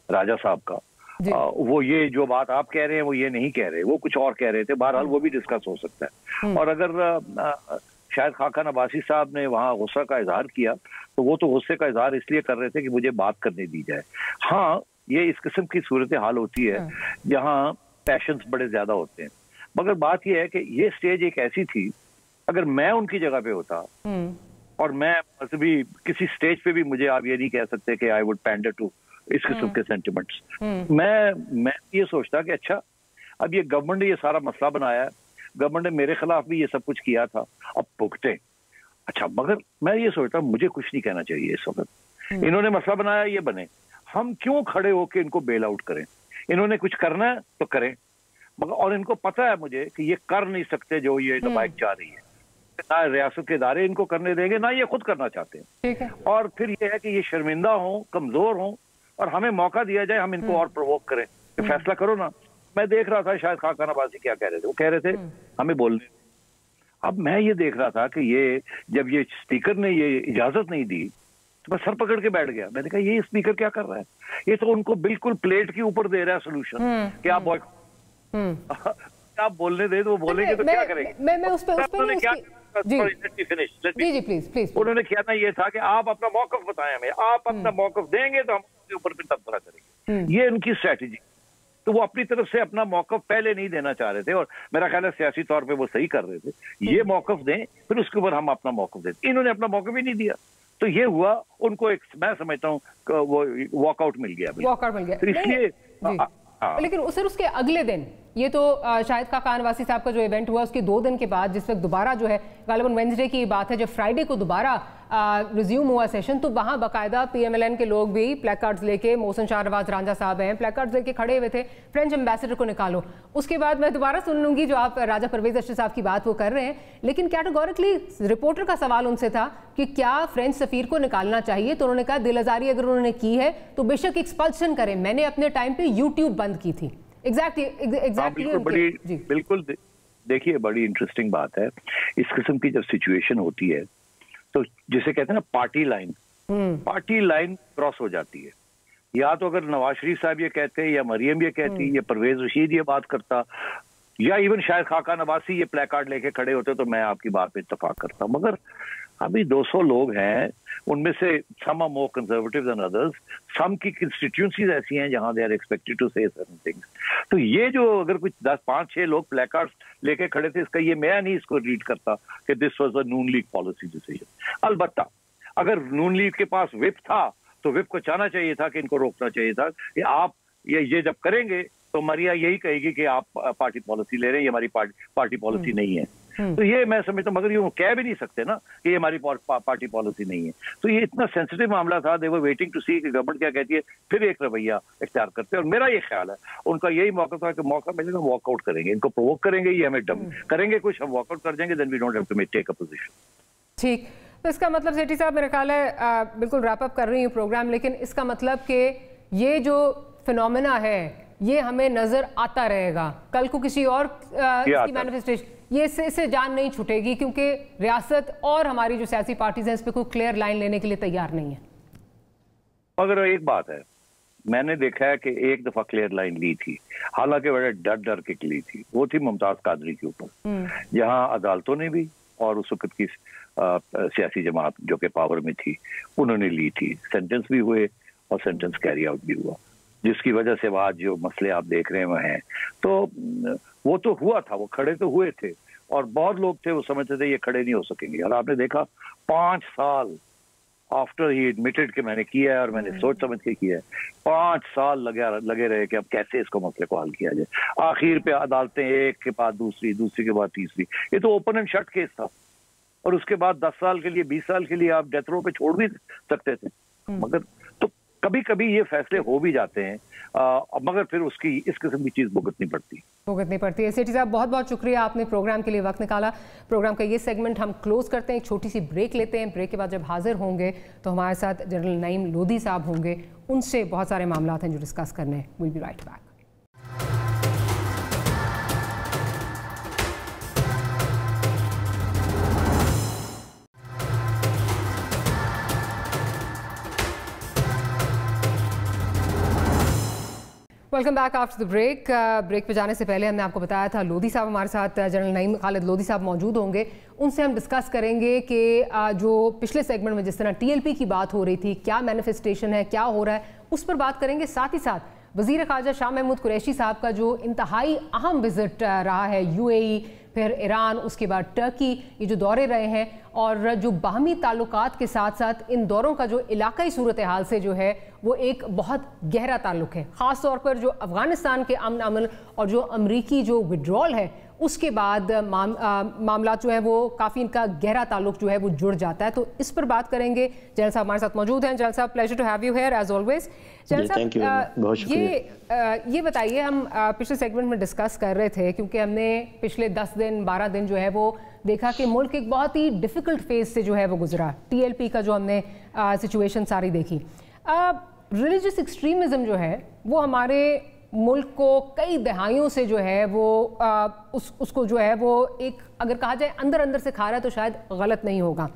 राजा साहब का। वो ये जो बात आप कह रहे हैं वो ये नहीं कह रहे, वो कुछ और कह रहे थे। बहरहाल वो भी डिस्कस हो सकता है। और अगर शायद खाका नवासी साहब ने वहाँ गुस्सा का इजहार किया तो वो तो गुस्से का इजहार इसलिए कर रहे थे कि मुझे बात करने दी जाए। हाँ, ये इस किस्म की सूरत हाल होती है जहाँ पैशंस बड़े ज्यादा होते हैं। मगर बात यह है कि ये स्टेज एक ऐसी थी, अगर मैं उनकी जगह पे होता और मैं मजहबी किसी स्टेज पे भी, मुझे आप ये नहीं कह सकते कि आई वुड पैंडर टू इस किस्म के सेंटिमेंट्स। मैं ये सोचता कि अच्छा, अब ये गवर्नमेंट ने ये सारा मसला बनाया है, गवर्नमेंट ने मेरे खिलाफ भी ये सब कुछ किया था, अब भुगते। अच्छा, मगर मैं ये सोचता मुझे कुछ नहीं कहना चाहिए इस वक्त। इन्होंने मसला बनाया, ये बने, हम क्यों खड़े होकर इनको बेल आउट करें? इन्होंने कुछ करना है तो करें, मगर और इनको पता है मुझे कि ये कर नहीं सकते जो ये लबैक चाह रही है। ना रियासत के इदारे इनको करने देंगे, ना ये खुद करना चाहते हैं। ठीक है। और फिर ये है कि ये शर्मिंदा हो, कमजोर हो, और हमें मौका दिया जाए हम इनको और प्रोवोक करें कि फैसला करो ना। मैं देख रहा था शायद खाका नवाजी क्या कह रहे थे, वो कह रहे थे हमें बोलने। अब मैं ये देख रहा था कि ये जब ये स्पीकर ने ये इजाजत नहीं दी तो मैं सर पकड़ के बैठ गया। मैंने कहा ये स्पीकर क्या कर रहा है? ये तो उनको बिल्कुल प्लेट के ऊपर दे रहा है सोल्यूशन कि आप आप बोलने दे तो वो बोलेंगे तो क्या करेंगे। मैं उस पे जी प्लीज प्लीज। उन्होंने कहना ये था कि आप अपना मौकफ बताएं हमें, आप अपना मौकफ देंगे तो हम उसके ऊपर फिर तबसरा करेंगे। ये उनकी स्ट्रैटेजी। तो वो अपनी तरफ से अपना मौकफ पहले नहीं देना चाह रहे थे, और मेरा ख्याल है सियासी तौर पे वो सही कर रहे थे। ये मौकफ दें, फिर उसके ऊपर हम अपना मौकफ दें। इन्होंने अपना मौकफ ही नहीं दिया, तो ये हुआ उनको एक, मैं समझता हूँ वो वॉकआउट मिल गया। वॉकआउट मिल गया। तो इसलिए लेकिन फिर उसके अगले दिन ये तो शाहिद खाका नवासी साहब का जो इवेंट हुआ उसके 2 दिन के बाद, जिस वक्त दोबारा जो है गालिबन वेंसडे की बात है, जब फ्राइडे को दोबारा रिज्यूम हुआ सेशन, तो वहाँ बाकायदा PMLN के लोग भी प्लेकार्ड्स लेके, मोहसिन शाहनवाज रांझा साहब हैं, प्लेकार्ड्स लेके खड़े हुए थे, फ्रेंच एम्बेसडर को निकालो। उसके बाद मैं दोबारा सुन लूंगी जो आप राजा परवेज अशरफ साहब की बात वो कर रहे हैं, लेकिन कैटेगोरिकली रिपोर्टर का सवाल उनसे था कि क्या फ्रेंच सफीर को निकालना चाहिए, तो उन्होंने कहा दिल आजारी अगर उन्होंने की है तो बेशक एक्सपल्शन करें, मैंने अपने टाइम पे यूट्यूब बंद की थी। एग्जैक्टली बिल्कुल। देखिए, बड़ी इंटरेस्टिंग बात है, इस किस्म की जब सिचुएशन होती है तो जिसे कहते हैं ना पार्टी लाइन क्रॉस हो जाती है। या तो अगर नवाज शरीफ साहब ये कहते हैं, या मरियम ये कहती, या परवेज रशीद ये बात करता, या इवन शायद खाका नवासी ये प्लेकार्ड लेके खड़े होते, तो मैं आपकी बात पे इत्तेफाक करता। मगर अभी 200 लोग हैं, उनमें से some are more conservative than others, some की कंस्टिट्यूएंसीज ऐसी हैं जहां they are expected to say certain things. तो ये जो अगर कुछ 10-5-6 लोग प्लेकार्ड्स लेके खड़े थे, इसका ये मैं नहीं इसको रीड करता कि this was a Noon league policy decision. अलबत्ता अगर नून लीग के पास विप था तो विप को चाहना चाहिए था कि इनको रोकना चाहिए था कि आप ये जब करेंगे तो मरिया यही कहेगी कि आप पार्टी पॉलिसी ले रहे हैं, ये हमारी पार्टी पॉलिसी नहीं है। तो ये मैं समझता हूं, मगर ये कह भी नहीं सकते ना कि ये हमारी पार्टी पॉलिसी नहीं है। तो ये इतना सेंसिटिव मामला था, दे वर वेटिंग टू सी कि गवर्नमेंट क्या कहती है, फिर एक रवैया इख्तियार करते हैं। और मेरा ये ख्याल है उनका यही मौका था कि मौका मिलेगा वॉकआउट करेंगे, इनको प्रोवोक करेंगे, ये हमें डम करेंगे कुछ, हम वॉकआउट कर जाएंगे, then we don't have to take a position. ठीक, तो इसका मतलब सेठी साहब मेरा ख्याल है बिल्कुल रैप अप कर रही हूँ प्रोग्राम, लेकिन इसका मतलब कि ये जो फिनोमेना है ये हमें नजर आता रहेगा, कल को किसी और की मैनिफेस्टेशन, ये इससे जान नहीं छूटेगी, क्योंकि रियासत और हमारी जो सियासी पार्टीज हैं इस पे कोई क्लियर लाइन लेने के लिए तैयार नहीं है। मगर एक बात है, मैंने देखा है कि एक दफा क्लियर लाइन ली थी, हालांकि बड़े डर के ली थी, वो थी मुमताज कादरी के ऊपर, जहां अदालतों ने भी और उस वक्त की सियासी जमात जो कि पावर में थी उन्होंने ली थी, सेंटेंस भी हुए और सेंटेंस कैरी आउट भी हुआ, जिसकी वजह से आज जो मसले आप देख रहे हैं तो वो तो हुआ था, वो खड़े तो हुए थे और बहुत लोग थे वो समझते थे ये खड़े नहीं हो सकेंगे। और आपने देखा 5 साल आफ्टर ही एडमिटेड कि मैंने किया है और मैंने सोच समझ के किया है, 5 साल लगे रहे कि अब कैसे इसको मसले को हल किया जाए। आखिर पे अदालतें एक के बाद दूसरी, दूसरी के बाद तीसरी, ये तो ओपन एंड शट केस था। और उसके बाद 10 साल के लिए 20 साल के लिए आप डेथ रो पे छोड़ भी सकते थे, मगर तो कभी कभी ये फैसले हो भी जाते हैं, मगर फिर उसकी इस किस्म की चीज भुगतनी पड़ती है। सेठी साहब बहुत बहुत शुक्रिया, आपने प्रोग्राम के लिए वक्त निकाला। प्रोग्राम का ये सेगमेंट हम क्लोज करते हैं, एक छोटी सी ब्रेक लेते हैं। ब्रेक के बाद जब हाजिर होंगे तो हमारे साथ जनरल नईम लोधी साहब होंगे, उनसे बहुत सारे मामला हैं जो डिस्कस करने हैं। Will be right back. Welcome back after the break. Break पे जाने से पहले हमने आपको बताया था लोधी साहब हमारे साथ, जनरल नईम खालिद लोधी साहब मौजूद होंगे। उनसे हम डिस्कस करेंगे कि जो पिछले सेगमेंट में जिस तरह टीएलपी की बात हो रही थी, क्या मैनिफेस्टेशन है, क्या हो रहा है, उस पर बात करेंगे। साथ ही साथ वज़ीर ख़ारजा शाह महमूद कुरैशी साहब का जो इंतहाई अहम विजिट रहा है, यूएई, फिर ईरान, उसके बाद टर्की, ये जो दौरे रहे हैं और जो बाहमी ताल्लुकात के साथ साथ इन दौरों का जो इलाकाई सूरत हाल से जो है वो एक बहुत गहरा ताल्लुक है, ख़ास तौर पर जो अफ़गानिस्तान के अमन अमन और जो अमरीकी जो विड्रॉल है उसके बाद मामला जो है वो काफ़ी इनका गहरा ताल्लुक जो है वो जुड़ जाता है। तो इस पर बात करेंगे। जनरल साहब हमारे साथ मौजूद हैं। जनरल साहब, pleasure to have you here as always. General साहब, ये बताइए, हम पिछले सेगमेंट में डिस्कस कर रहे थे क्योंकि हमने पिछले 10 दिन 12 दिन जो है वो देखा कि मुल्क एक बहुत ही डिफ़िकल्ट फेज से जो है वो गुजरा, टीएलपी का जो हमने सिचुएशन सारी देखी। रिलीजियस एक्सट्रीमिज़म जो है वो हमारे मुल्क को कई दहाइयों से जो है वो उसको जो है वो एक, अगर कहा जाए अंदर अंदर से खा रहा है तो शायद गलत नहीं होगा।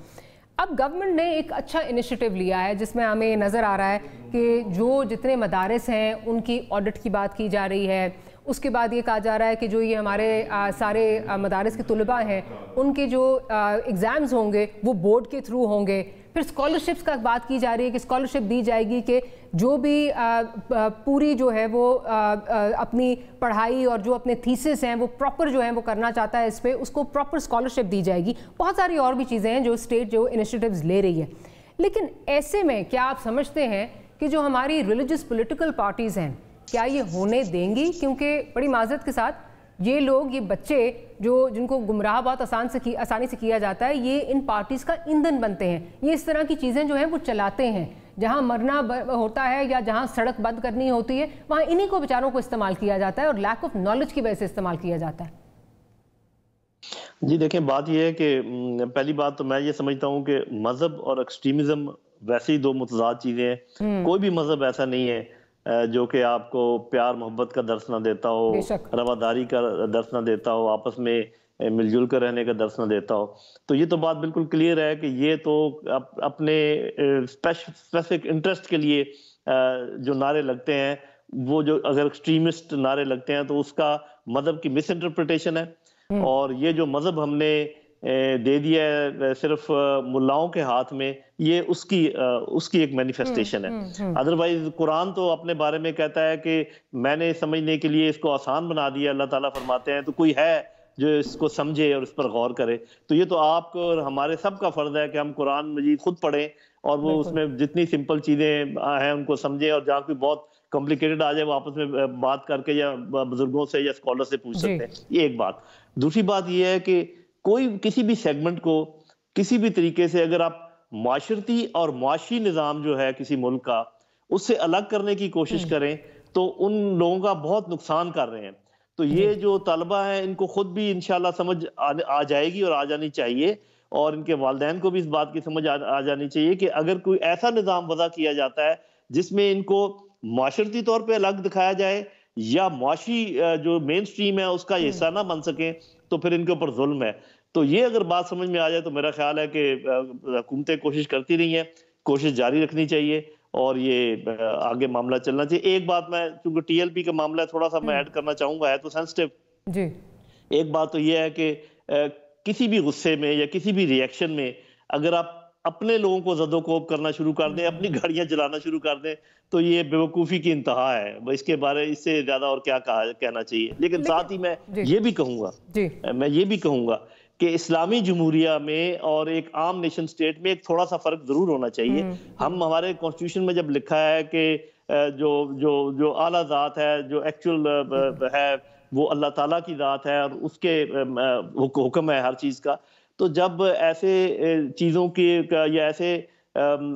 अब गवर्नमेंट ने एक अच्छा इनिशिएटिव लिया है जिसमें हमें नज़र आ रहा है कि जो जितने मदारिस हैं उनकी ऑडिट की बात की जा रही है। उसके बाद ये कहा जा रहा है कि जो ये हमारे सारे मदारिस के तुलबा हैं उनके जो एग्ज़ाम्स होंगे वो बोर्ड के थ्रू होंगे। फिर स्कॉलरशिप्स का बात की जा रही है कि स्कॉलरशिप दी जाएगी कि जो भी पूरी जो है वो अपनी पढ़ाई और जो अपने थीसिस हैं वो प्रॉपर जो है वो करना चाहता है इस पर, उसको प्रॉपर स्कॉलरशिप दी जाएगी। बहुत सारी और भी चीज़ें हैं जो स्टेट जो इनिशिएटिव्स ले रही है। लेकिन ऐसे में क्या आप समझते हैं कि जो हमारी रिलीजियस पॉलिटिकल पार्टीज़ हैं क्या ये होने देंगी? क्योंकि बड़ी माजरत के साथ ये लोग, ये बच्चे जो जिनको गुमराह बहुत आसानी से किया जाता है, ये इन पार्टीज़ का ईंधन बनते हैं। ये इस तरह की चीज़ें जो हैं वो चलाते हैं। जहां मरना होता है या जहां सड़क बंद करनी होती है वहां इन्हीं को बेचारों को इस्तेमाल किया जाता है और लैक ऑफ नॉलेज की वजह से इस्तेमाल किया जाता है। जी देखें, बात यह है कि पहली बात तो मैं ये समझता हूँ कि मजहब और एक्सट्रीमिज्म वैसे ही दो मुतजाद चीज़ें हैं। कोई भी मजहब ऐसा नहीं है जो कि आपको प्यार मोहब्बत का दर्स ना देता हो, रवादारी का दर्स ना देता हो, आपस में मिलजुल कर रहने का दर्स ना देता हो। तो ये तो बात बिल्कुल क्लियर है कि ये तो अपने स्पेसिफिक इंटरेस्ट के लिए जो नारे लगते हैं, वो जो अगर एक्सट्रीमिस्ट नारे लगते हैं तो उसका मजहब की मिस इंटरप्रिटेशन है। और ये जो मजहब हमने दे दिया है सिर्फ मुल्लाओं के हाथ में, ये उसकी एक मैनिफेस्टेशन है। अदरवाइज कुरान तो अपने बारे में कहता है कि मैंने समझने के लिए इसको आसान बना दिया। अल्लाह ताला फरमाते हैं तो कोई है जो इसको समझे और इस पर गौर करे। तो ये तो आपको और हमारे सब का फर्ज है कि हम कुरान मजीद खुद पढ़ें और वो उसमें जितनी सिंपल चीजें हैं उनको समझें, और जहाँ कोई बहुत کمپلیکیٹڈ آ جائے وہ آپس میں بات کر کے یا بزرگوں سے یا اسکالر سے پوچھ سکتے ہیں. یہ ایک بات. دوسری بات یہ ہے کہ کوئی کسی بھی سیگمنٹ کو کسی بھی طریقے سے اگر آپ معاشرتی اور معاشی نظام جو ہے کسی ملک کا اس سے الگ کرنے کی کوشش کریں تو ان لوگوں کا بہت نقصان کر رہے ہیں. تو یہ جو طلبہ ہیں ان کو خود بھی انشاءاللہ سمجھ آ جائے گی اور آ جانی چاہیے, اور ان کے والدین کو بھی اس بات کی سمجھ آ جانی چاہیے کہ اگر کوئی ایسا نظام وضع کیا جاتا ہے جس میں ان کو معاشرتی طور پہ الگ دکھایا جائے یا معاشی جو مین سٹریم ہے اس کا حصہ نہ بن سکیں تو پھر ان کے اوپر ظلم ہے. تو یہ اگر بات سمجھ میں آ جائے تو میرا خیال ہے کہ حکومتیں کوشش کرتی رہی ہیں, کوشش جاری رکھنی چاہیے اور یہ آگے معاملہ چلنا چاہیے. ایک بات میں چونکہ ٹی ایل پی کا معاملہ ہے تھوڑا سا میں ایڈ کرنا چاہوں گا, ہے تو سینسٹیو. جی ایک بات تو یہ ہے کہ کسی بھی غصے میں یا کسی بھی ریئیکشن میں اگر آپ اپنے لوگوں کو زد و کوب کرنا شروع کر دیں, اپنی گاڑیاں جلانا شروع کر دیں تو یہ بیوقوفی کی انتہا ہے. اس کے بارے اس سے زیادہ اور کیا کہنا چاہیے. لیکن ساتھ ہی میں یہ بھی کہوں گا کہ اسلامی جمہوریہ میں اور ایک عام نیشن سٹیٹ میں ایک تھوڑا سا فرق ضرور ہونا چاہیے. ہمارے کانسٹیٹیوشن میں جب لکھا ہے کہ جو اعلیٰ ذات ہے, جو ایکچول ہے وہ اللہ تعالیٰ کی ذات ہے اور اس کے حکم ہے ہر چیز کا, تو جب ایسے چیزوں کی یا ایسے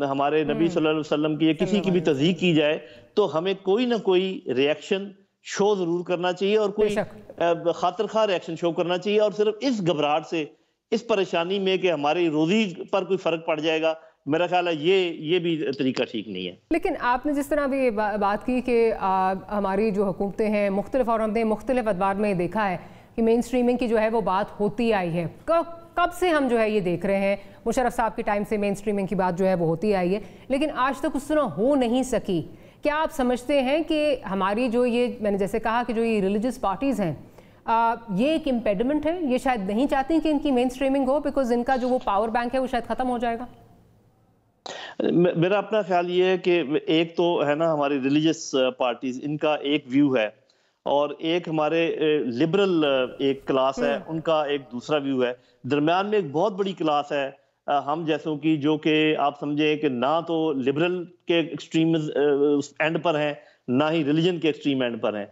ہمارے نبی صلی اللہ علیہ وسلم کی یا کسی کی بھی تصدیق کی جائے تو ہمیں کوئی نہ کوئی ریئیکشن شو ضرور کرنا چاہیے اور کوئی خاطر خواہ ریئیکشن شو کرنا چاہیے. اور صرف اس گھبراہٹ سے, اس پریشانی میں کہ ہماری روزی پر کوئی فرق پڑ جائے گا, میرا خیال ہے یہ بھی طریقہ ٹھیک نہیں ہے. لیکن آپ نے جس طرح بھی بات کی کہ ہماری جو حکومتیں ہیں مختلف, اور ہم نے مختلف ادوار میں دیکھا ہے کہ مین سٹریمنگ کی جو ہے وہ بات ہوتی آئی ہے. کب سے ہم جو ہے یہ دیکھ رہے ہیں, مشرف صاحب کے ٹائم سے مین سٹریمنگ کی بات جو ہے وہ ہوتی آئی ہے, لیکن آج تک اس طرح ہو نہیں سکی. کیا آپ سمجھتے ہیں کہ ہماری جو یہ میں نے جیسے کہا کہ جو یہ ریلیجس پارٹیز ہیں یہ ایک امپیڈمنٹ ہے, یہ شاید نہیں چاہتی کہ ان کی مین سٹریمنگ ہو بیکاز ان کا جو وہ پاور بینک ہے وہ شاید ختم ہو جائے گا؟ میرا اپنا خیال یہ ہے کہ ایک تو ہے نا ہماری ریلیجس پارٹیز, ان کا ایک ویو ہے, اور ایک ہمارے لبرل ایک کلاس ہے ان کا ایک دوسرا ویو ہے. درمیان میں ایک بہت بڑی کلاس ہے ہم جیسوں کی, جو کہ آپ سمجھیں کہ نہ تو لبرل کے ایکسٹریم اینڈ پر ہیں نہ ہی ریلیجن کے ایکسٹریم اینڈ پر ہیں.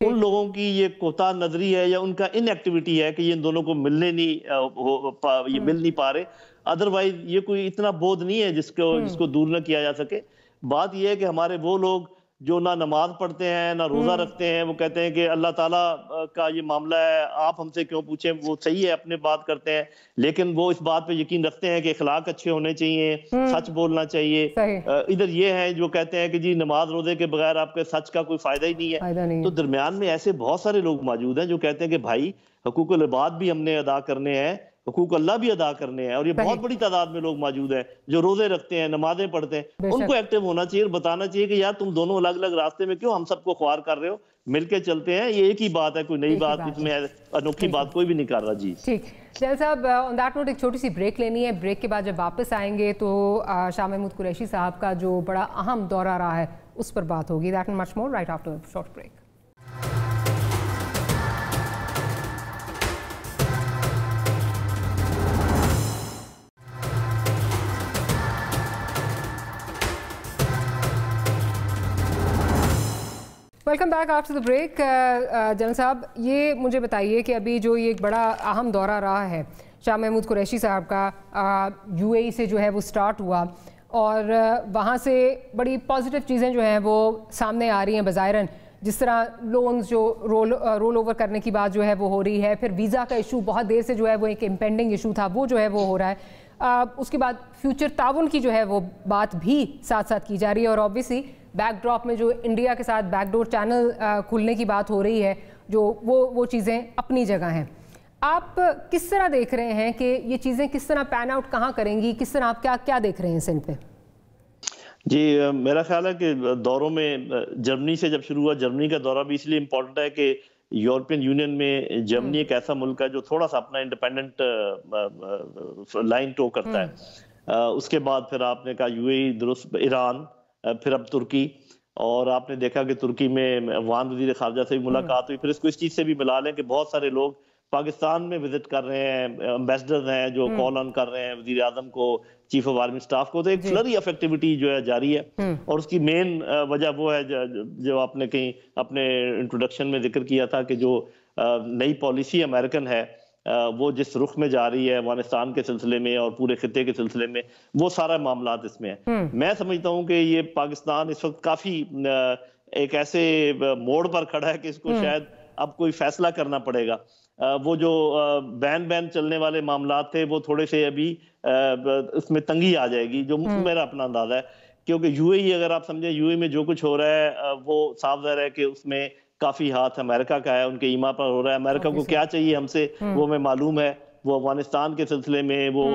ان لوگوں کی یہ کوتاہ نظری ہے یا ان کا ان ایکٹیویٹی ہے کہ یہ ان دونوں کو مل نہیں پا رہے. ادروائز یہ کوئی اتنا بودھ نہیں ہے جس کو دور نہ کیا جا سکے. بات یہ ہے کہ ہمارے وہ لوگ جو نہ نماز پڑھتے ہیں نہ روزہ رکھتے ہیں, وہ کہتے ہیں کہ اللہ تعالیٰ کا یہ معاملہ ہے, آپ ہم سے کیوں پوچھیں, وہ صحیح ہے اپنے بات کرتے ہیں, لیکن وہ اس بات پہ یقین رکھتے ہیں کہ اخلاق اچھے ہونے چاہیے, سچ بولنا چاہیے. ادھر یہ ہیں جو کہتے ہیں کہ جی نماز روزے کے بغیر آپ کے سچ کا کوئی فائدہ ہی نہیں ہے. تو درمیان میں ایسے بہت سارے لوگ موجود ہیں جو کہتے ہیں کہ بھائی حقوق العباد بھی ہم نے ادا کرنے ہیں, حقوق اللہ بھی ادا کرنے ہیں, اور یہ بہت بڑی تعداد میں لوگ موجود ہیں جو روزے رکھتے ہیں, نمازیں پڑھتے ہیں. ان کو ایکٹیو ہونا چاہیے اور بتانا چاہیے کہ یار تم دونوں الگ الگ راستے میں کیوں ہم سب کو خوار کر رہے ہو, مل کے چلتے ہیں, یہ ایک ہی بات ہے, کوئی نئی بات اس میں انوکھی بات کوئی بھی نہیں کر رہا. جی ٹھیک. جلیل صاحب آن دیٹ نوٹ ایک چھوٹی سی بریک لینی ہے. بریک کے بعد جب واپس آئیں گے تو شاہ محمود قریشی صاحب کا جو بڑا اہم دورہ رہا ہے اس پر بات ہوگی. That and much more right after short break. Welcome back after the break. General صاحب یہ مجھے بتائیے کہ ابھی جو یہ ایک بڑا اہم دورہ رہا ہے شاہ محمود قریشی صاحب کا, یو اے ای سے جو ہے وہ سٹارٹ ہوا اور وہاں سے بڑی پازیٹیو چیزیں جو ہیں وہ سامنے آ رہی ہیں بظاہراً, جس طرح لونز جو رول اوور کرنے کی بات جو ہے وہ ہو رہی ہے, پھر ویزا کا ایشو بہت دیر سے جو ہے وہ ایک امپینڈنگ ایشو تھا وہ جو ہے وہ ہو رہا ہے, اس کے بعد فیوچر تعاون کی جو ہے وہ بات بھی ساتھ ساتھ کی جا رہی ہے, اور آبویسلی بیک ڈراپ میں جو انڈیا کے ساتھ بیک ڈور چینل کھلنے کی بات ہو رہی ہے, جو وہ چیزیں اپنی جگہ ہیں. آپ کس طرح دیکھ رہے ہیں کہ یہ چیزیں کس طرح پین آؤٹ کہاں کریں گی, کس طرح آپ کیا دیکھ رہے ہیں اس پہ؟ جی میرا خیال ہے کہ دوروں میں جرمنی سے جب شروع ہوا, جرمنی کا دورہ بھی اس لیے امپورٹنٹ ہے کہ یورپین یونین میں جرمنی ایک ایسا ملک ہے جو تھوڑا سا اپنا انڈیپینڈنٹ لائن ٹو کرتا ہے. اس کے بعد پھر آپ نے کہا یو اے ای, درست ایران, پھر اب ترکی, اور آپ نے دیکھا کہ ترکی میں افغان وزیر خارجہ سے بھی ملاقات ہوئی. پھر اس کو اس چیز سے بھی ملا لیں کہ بہت سارے لوگ پاکستان میں وزٹ کر رہے ہیں، امبیسڈرز ہیں جو کال آن کر رہے ہیں وزیر اعظم کو، چیف آف آرمی سٹاف کو، تو ایک فلری آف ایکٹیویٹی جو ہے جاری ہے، اور اس کی مین وجہ وہ ہے جو آپ نے کہیں اپنے انٹروڈکشن میں ذکر کیا تھا کہ جو نئی پالیسی امریکن ہے وہ جس رخ میں جا رہی ہے افغانستان کے سلسلے میں اور پورے خطے کے سلسلے میں، وہ سارا معاملات اس میں ہیں۔ میں سمجھتا ہوں کہ یہ پاکستان اس وقت کافی ایک ایسے موڑ پر کھڑا ہے کہ اس کو شاید اب کوئی فیصلہ کرنا پڑے گا۔ وہ جو بین چلنے والے معاملات تھے وہ تھوڑے سے ابھی اس میں تنگی آ جائے گی، جو میرا اپنا اندازہ ہے، کیونکہ یو اے ای اگر آپ سمجھیں، یو اے میں جو کچھ ہو رہا ہے وہ صاف ظاہر ہے کہ اس میں کافی ہاتھ امریکہ کا ہے، ان کے ایما پر ہو رہا ہے۔ امریکہ کو کیا چاہیے ہم سے وہ ہمیں معلوم ہے، وہ افغانستان کے سلسلے میں وہ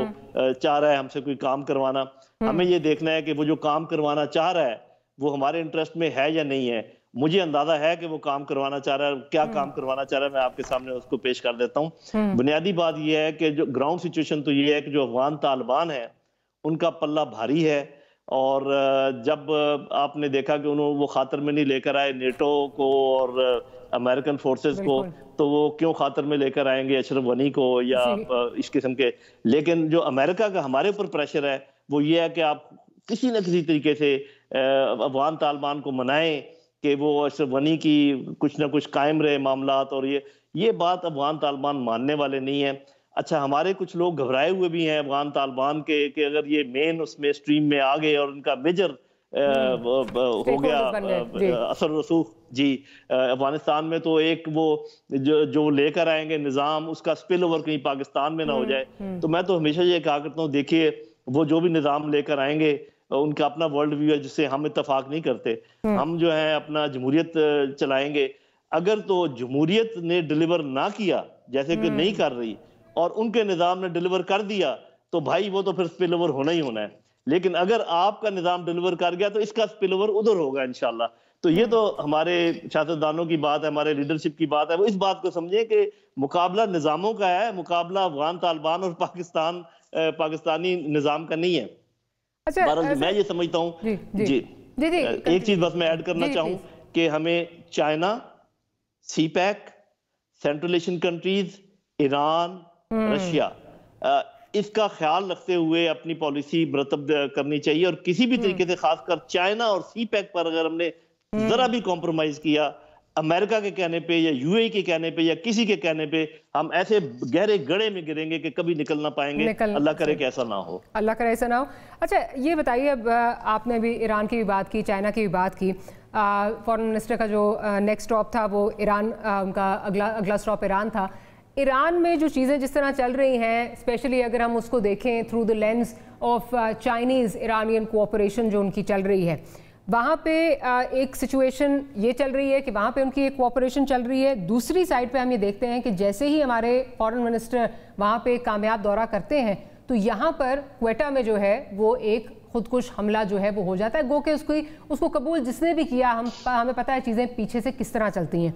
چاہ رہا ہے ہم سے کوئی کام کروانا۔ ہمیں یہ دیکھنا ہے کہ وہ جو کام کروانا چاہ رہا ہے وہ ہمارے انٹرسٹ میں ہے یا نہیں ہے۔ مجھے اندازہ ہے کہ وہ کام کروانا چاہ رہا ہے، کیا کام کروانا چاہ رہا ہے میں آپ کے سامنے اس کو پیش کر دیتا ہوں۔ بنیادی بات یہ ہے کہ جو گراؤنڈ سچویشن تو یہ ہے کہ جو افغان طالبان ہیں ان کا پلہ بھاری ہے، اور جب آپ نے دیکھا کہ وہ خاطر میں نہیں لے کر آئے نیٹو کو اور امریکن فورسز کو، تو وہ کیوں خاطر میں لے کر آئیں گے اشرف غنی کو یا اس قسم کے۔ لیکن جو امریکہ کا ہمارے اوپر پریشر ہے وہ یہ ہے کہ آپ کسی نہ کسی طریقے سے افغان طالبان کو منائیں کہ وہ اشرف غنی کی کچھ نہ کچھ قائم رہے معاملات، اور یہ بات افغان طالبان ماننے والے نہیں ہیں۔ اچھا، ہمارے کچھ لوگ گھبرائے ہوئے بھی ہیں افغان طالبان کے کہ اگر یہ مین اس میں اسٹریم میں آ گئے اور ان کا میجر ہو گیا اثر رسوخ جی افغانستان میں، تو ایک وہ جو لے کر آئیں گے نظام، اس کا سپل اوور کہیں پاکستان میں نہ ہو جائے۔ تو میں تو ہمیشہ یہ کہا کرتا ہوں، دیکھیے وہ جو بھی نظام لے کر آئیں گے ان کا اپنا ورلڈ ویو ہے جس سے ہم اتفاق نہیں کرتے۔ ہم جو ہے اپنا جمہوریت چلائیں گے، اگر تو جمہوریت نے ڈیلیور نہ کیا جیسے کہ نہیں کر رہی اور ان کے نظام نے ڈیلیور کر دیا تو بھائی وہ تو پھر سپل اوور ہونا ہی ہونا ہے۔ لیکن اگر آپ کا نظام ڈیلیور کر گیا تو اس کا سپل اوور ادھر ہوگا انشاءاللہ۔ تو یہ تو ہمارے سیاستدانوں کی بات ہے، ہمارے لیڈرشپ کی بات ہے، وہ اس بات کو سمجھیں کہ مقابلہ نظاموں کا ہے، مقابلہ افغان طالبان اور پاکستانی نظام کا نہیں ہے۔ بہرحال میں یہ سمجھتا ہوں جی ایک چیز بس میں ایڈ کرنا چاہوں کہ ہمیں China, CPEC, central Asian countries, Iran, Russia, اس کا خیال رکھتے ہوئے اپنی پالیسی مرتب کرنی چاہیے، اور کسی بھی طریقے سے خاص کر چائنا اور سی پیک پر اگر ہم نے ذرا بھی کمپرومائز کیا امریکہ کے کہنے پہ یا یو اے کے کہنے پہ یا کسی کے کہنے پہ، ہم ایسے گہرے گڑھے میں گریں گے کہ کبھی نکل نہ پائیں گے۔ اللہ کرے کہ ایسا نہ ہو، اللہ کرے ایسا نہ ہو۔ اچھا یہ بتائیے، اب آپ نے بھی ایران کی بھی بات کی، چائنا کی بھی بات کی، فارن منسٹر کا جو نیکسٹ سٹاپ تھا وہ ایران، ان کا اگلا سٹاپ ایران تھا۔ ایران میں جو چیزیں جس طرح چل رہی ہیں، اسپیشلی اگر ہم اس کو دیکھیں through the lens of Chinese Iranian cooperation جو ان کی چل رہی ہے، وہاں پہ ایک سچویشن یہ چل رہی ہے کہ وہاں پہ ان کی ایک کوآپریشن چل رہی ہے۔ دوسری سائڈ پہ ہم یہ دیکھتے ہیں کہ جیسے ہی ہمارے فارن منسٹر وہاں پہ کامیاب دورہ کرتے ہیں تو یہاں پر کوئٹہ میں جو ہے وہ ایک خودکش حملہ جو ہے وہ ہو جاتا ہے، گو کہ اس کو قبول جس نے بھی کیا، ہمیں پتہ ہے چیزیں پیچھے سے کس طرح چلتی ہیں۔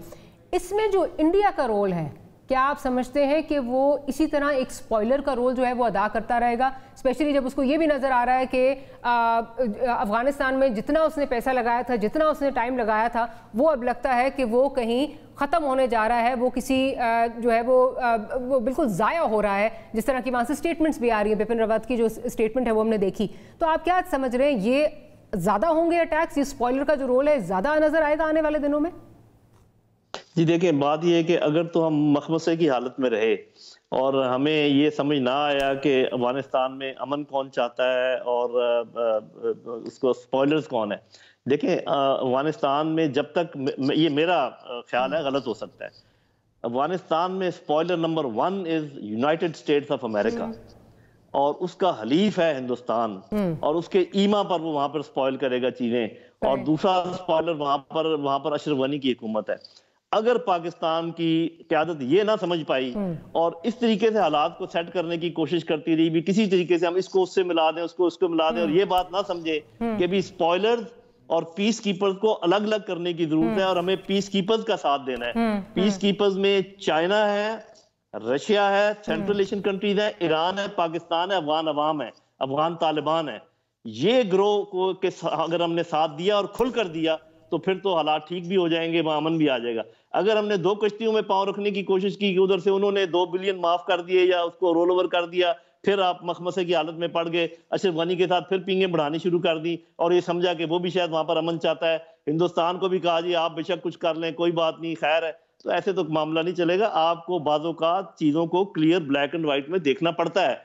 اس میں جو انڈیا کا رول ہے، کیا آپ سمجھتے ہیں کہ وہ اسی طرح ایک سپوائلر کا رول جو ہے وہ ادا کرتا رہے گا، اسپیشلی جب اس کو یہ بھی نظر آ رہا ہے کہ افغانستان میں جتنا اس نے پیسہ لگایا تھا، جتنا اس نے ٹائم لگایا تھا، وہ اب لگتا ہے کہ وہ کہیں ختم ہونے جا رہا ہے، وہ کسی جو ہے وہ بالکل ضائع ہو رہا ہے، جس طرح کی وہاں سے سٹیٹمنٹس بھی آ رہی ہیں۔ بپن راوت کی جو سٹیٹمنٹ ہے وہ ہم نے دیکھی، تو آپ کیا سمجھ رہے ہیں یہ زیادہ ہوں گے اٹیکس، یہ سپوائلر کا جو رول ہے زیادہ نظر آئے گا آنے والے دنوں میں؟ جی دیکھیں، بات یہ ہے کہ اگر تو ہم مخمصے کی حالت میں رہے اور ہمیں یہ سمجھ نہ آیا کہ افغانستان میں امن کون چاہتا ہے اور اس کو سپوائلرز کون ہے، دیکھیں افغانستان میں جب تک، یہ میرا خیال ہے غلط ہو سکتا ہے، افغانستان میں spoiler number 1 is United States of America, اور اس کا حلیف ہے ہندوستان، اور اس کے ایما پر وہ وہاں پر سپوائل کرے گا چیزیں، اور دوسرا سپوائلر وہاں پر اشرف غنی کی حکومت ہے۔ اگر پاکستان کی قیادت یہ نہ سمجھ پائی اور اس طریقے سے حالات کو سیٹ کرنے کی کوشش کرتی رہی بھی، کسی طریقے سے ہم اس کو اس سے ملا دیں، اس کو ملا دیں، اور یہ بات نہ سمجھے کہ بھی سپوائلرز اور پیس کیپرز کو الگ الگ کرنے کی ضرورت ہے، اور ہمیں پیس کیپرز کا ساتھ دینا ہے۔ پیس کیپرز میں چائنا ہے، رشیا ہے، سینٹرل ایشین کنٹریز ہیں، ایران ہے، پاکستان ہے، افغان عوام ہے، افغان طالبان ہے۔ یہ گروہ کو اگر ہم نے ساتھ دیا اور کھل کر دیا تو پھر تو حالات ٹھیک بھی ہو جائیں گے، وہاں امن بھی آ جائے گا۔ اگر ہم نے 2 کشتیوں میں پاؤں رکھنے کی کوشش کی کہ ادھر سے انہوں نے 2 بلین معاف کر دیے یا اس کو رول اوور کر دیا، پھر آپ مخمسے کی حالت میں پڑ گئے، اشرف غنی کے ساتھ پھر پینگیں بڑھانی شروع کر دی اور یہ سمجھا کہ وہ بھی شاید وہاں پر امن چاہتا ہے، ہندوستان کو بھی کہا جی آپ بے شک کچھ کر لیں، کوئی بات نہیں، خیر ہے. تو ایسے تو معاملہ نہیں چلے گا. آپ کو بعض اوقات چیزوں کو کلیئر بلیک اینڈ وائٹ میں دیکھنا پڑتا ہے.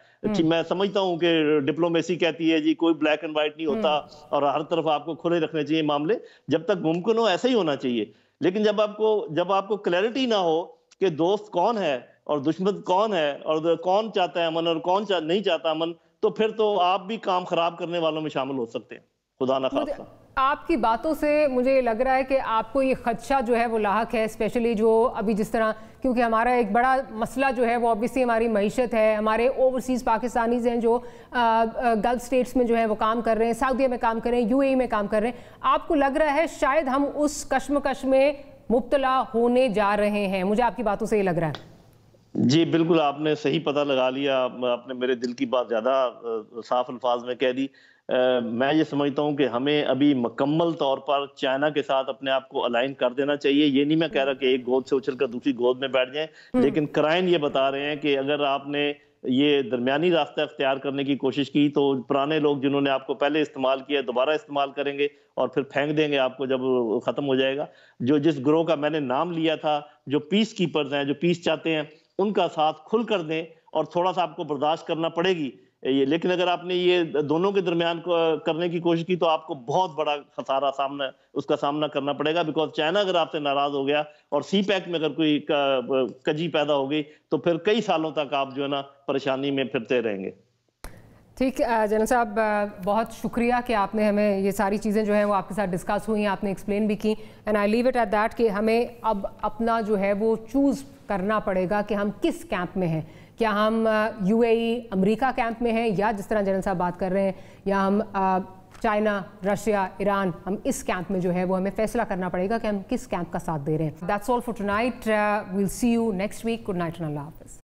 میں سمجھتا ہوں کہ ڈپلومیسی کہتی ہے جی کوئی بلیک اینڈ وائٹ نہیں ہوتا اور ہر طرف آپ کو کھلے رکھنے چاہیے معاملے، جب تک ممکن ہو ایسا ہی ہونا چاہیے. لیکن جب آپ کو کلیئرٹی نہ ہو کہ دوست کون ہے اور دشمن کون ہے اور کون چاہتا ہے امن اور کون نہیں چاہتا امن، تو پھر تو آپ بھی کام خراب کرنے والوں میں شامل ہو سکتے ہیں، خدا نہ خواستہ. آپ کی باتوں سے مجھے لگ رہا ہے کہ آپ کو یہ خدشہ جو ہے وہ لاحق ہے، اسپیشلی جو ابھی جس طرح، کیونکہ ہمارا ایک بڑا مسئلہ جو ہے وہ obviously ہماری معیشت ہے، ہمارے اوورسیز پاکستانیز ہیں جو گلف سٹیٹس میں جو ہیں وہ کام کر رہے ہیں، سعودیہ میں کام کر رہے ہیں، UAE میں کام کر رہے ہیں. آپ کو لگ رہا ہے شاید ہم اس کشمکش میں مبتلا ہونے جا رہے ہیں؟ مجھے آپ کی باتوں سے یہ لگ رہا ہے. جی بالکل، آپ نے صحیح پتہ لگا لیا، آپ نے میرے دل کی بات زیادہ صاف الفاظ میں کہہ دی. میں یہ سمجھتا ہوں کہ ہمیں ابھی مکمل طور پر چائنا کے ساتھ اپنے آپ کو الائن کر دینا چاہیے. یہ نہیں میں کہہ رہا کہ ایک گود سے اچھل کر دوسری گود میں بیٹھ جائیں، لیکن کرائن یہ بتا رہے ہیں کہ اگر آپ نے یہ درمیانی راستہ اختیار کرنے کی کوشش کی تو پرانے لوگ جنہوں نے آپ کو پہلے استعمال کیا دوبارہ استعمال کریں گے اور پھر پھینک دیں گے آپ کو جب ختم ہو جائے گا. جس گروہ کا میں نے نام لیا تھا، جو پیس کیپرز ہیں، جو پیس چاہتے ہیں، ان کا ساتھ کھل کر دیں اور تھوڑا سا آپ کو برداشت کرنا پڑے گی. لیکن اگر آپ نے یہ دونوں کے درمیان کرنے کی کوشش کی تو آپ کو بہت بڑا خسارہ اس کا سامنا کرنا پڑے گا، بیکاز چائنا اگر آپ سے ناراض ہو گیا اور سی پیک میں اگر کوئی کجی پیدا ہو گئی تو پھر کئی سالوں تک آپ جو ہے نا پریشانی میں پھرتے رہیں گے. ٹھیک، جنرل صاحب بہت شکریہ کہ آپ نے ہمیں یہ ساری چیزیں جو ہیں وہ آپ کے ساتھ ڈسکس ہوئی ہیں، آپ نے ایکسپلین بھی کی. And I leave it at that کہ ہمیں اب اپنا جو ہے وہ چوز کرنا پڑے گا کہ ہم کس کیمپ میں ہیں. کیا ہم UAE امریکہ کیمپ میں ہیں، یا جس طرح جنرل صاحب بات کر رہے ہیں، یا ہم چائنا، رشیا، ایران، ہم اس کیمپ میں جو ہے وہ ہمیں فیصلہ کرنا پڑے گا کہ ہم کس کیمپ کا ساتھ دے رہے ہیں. That's all for tonight. We'll see you next week. Good night, Allah حافظ.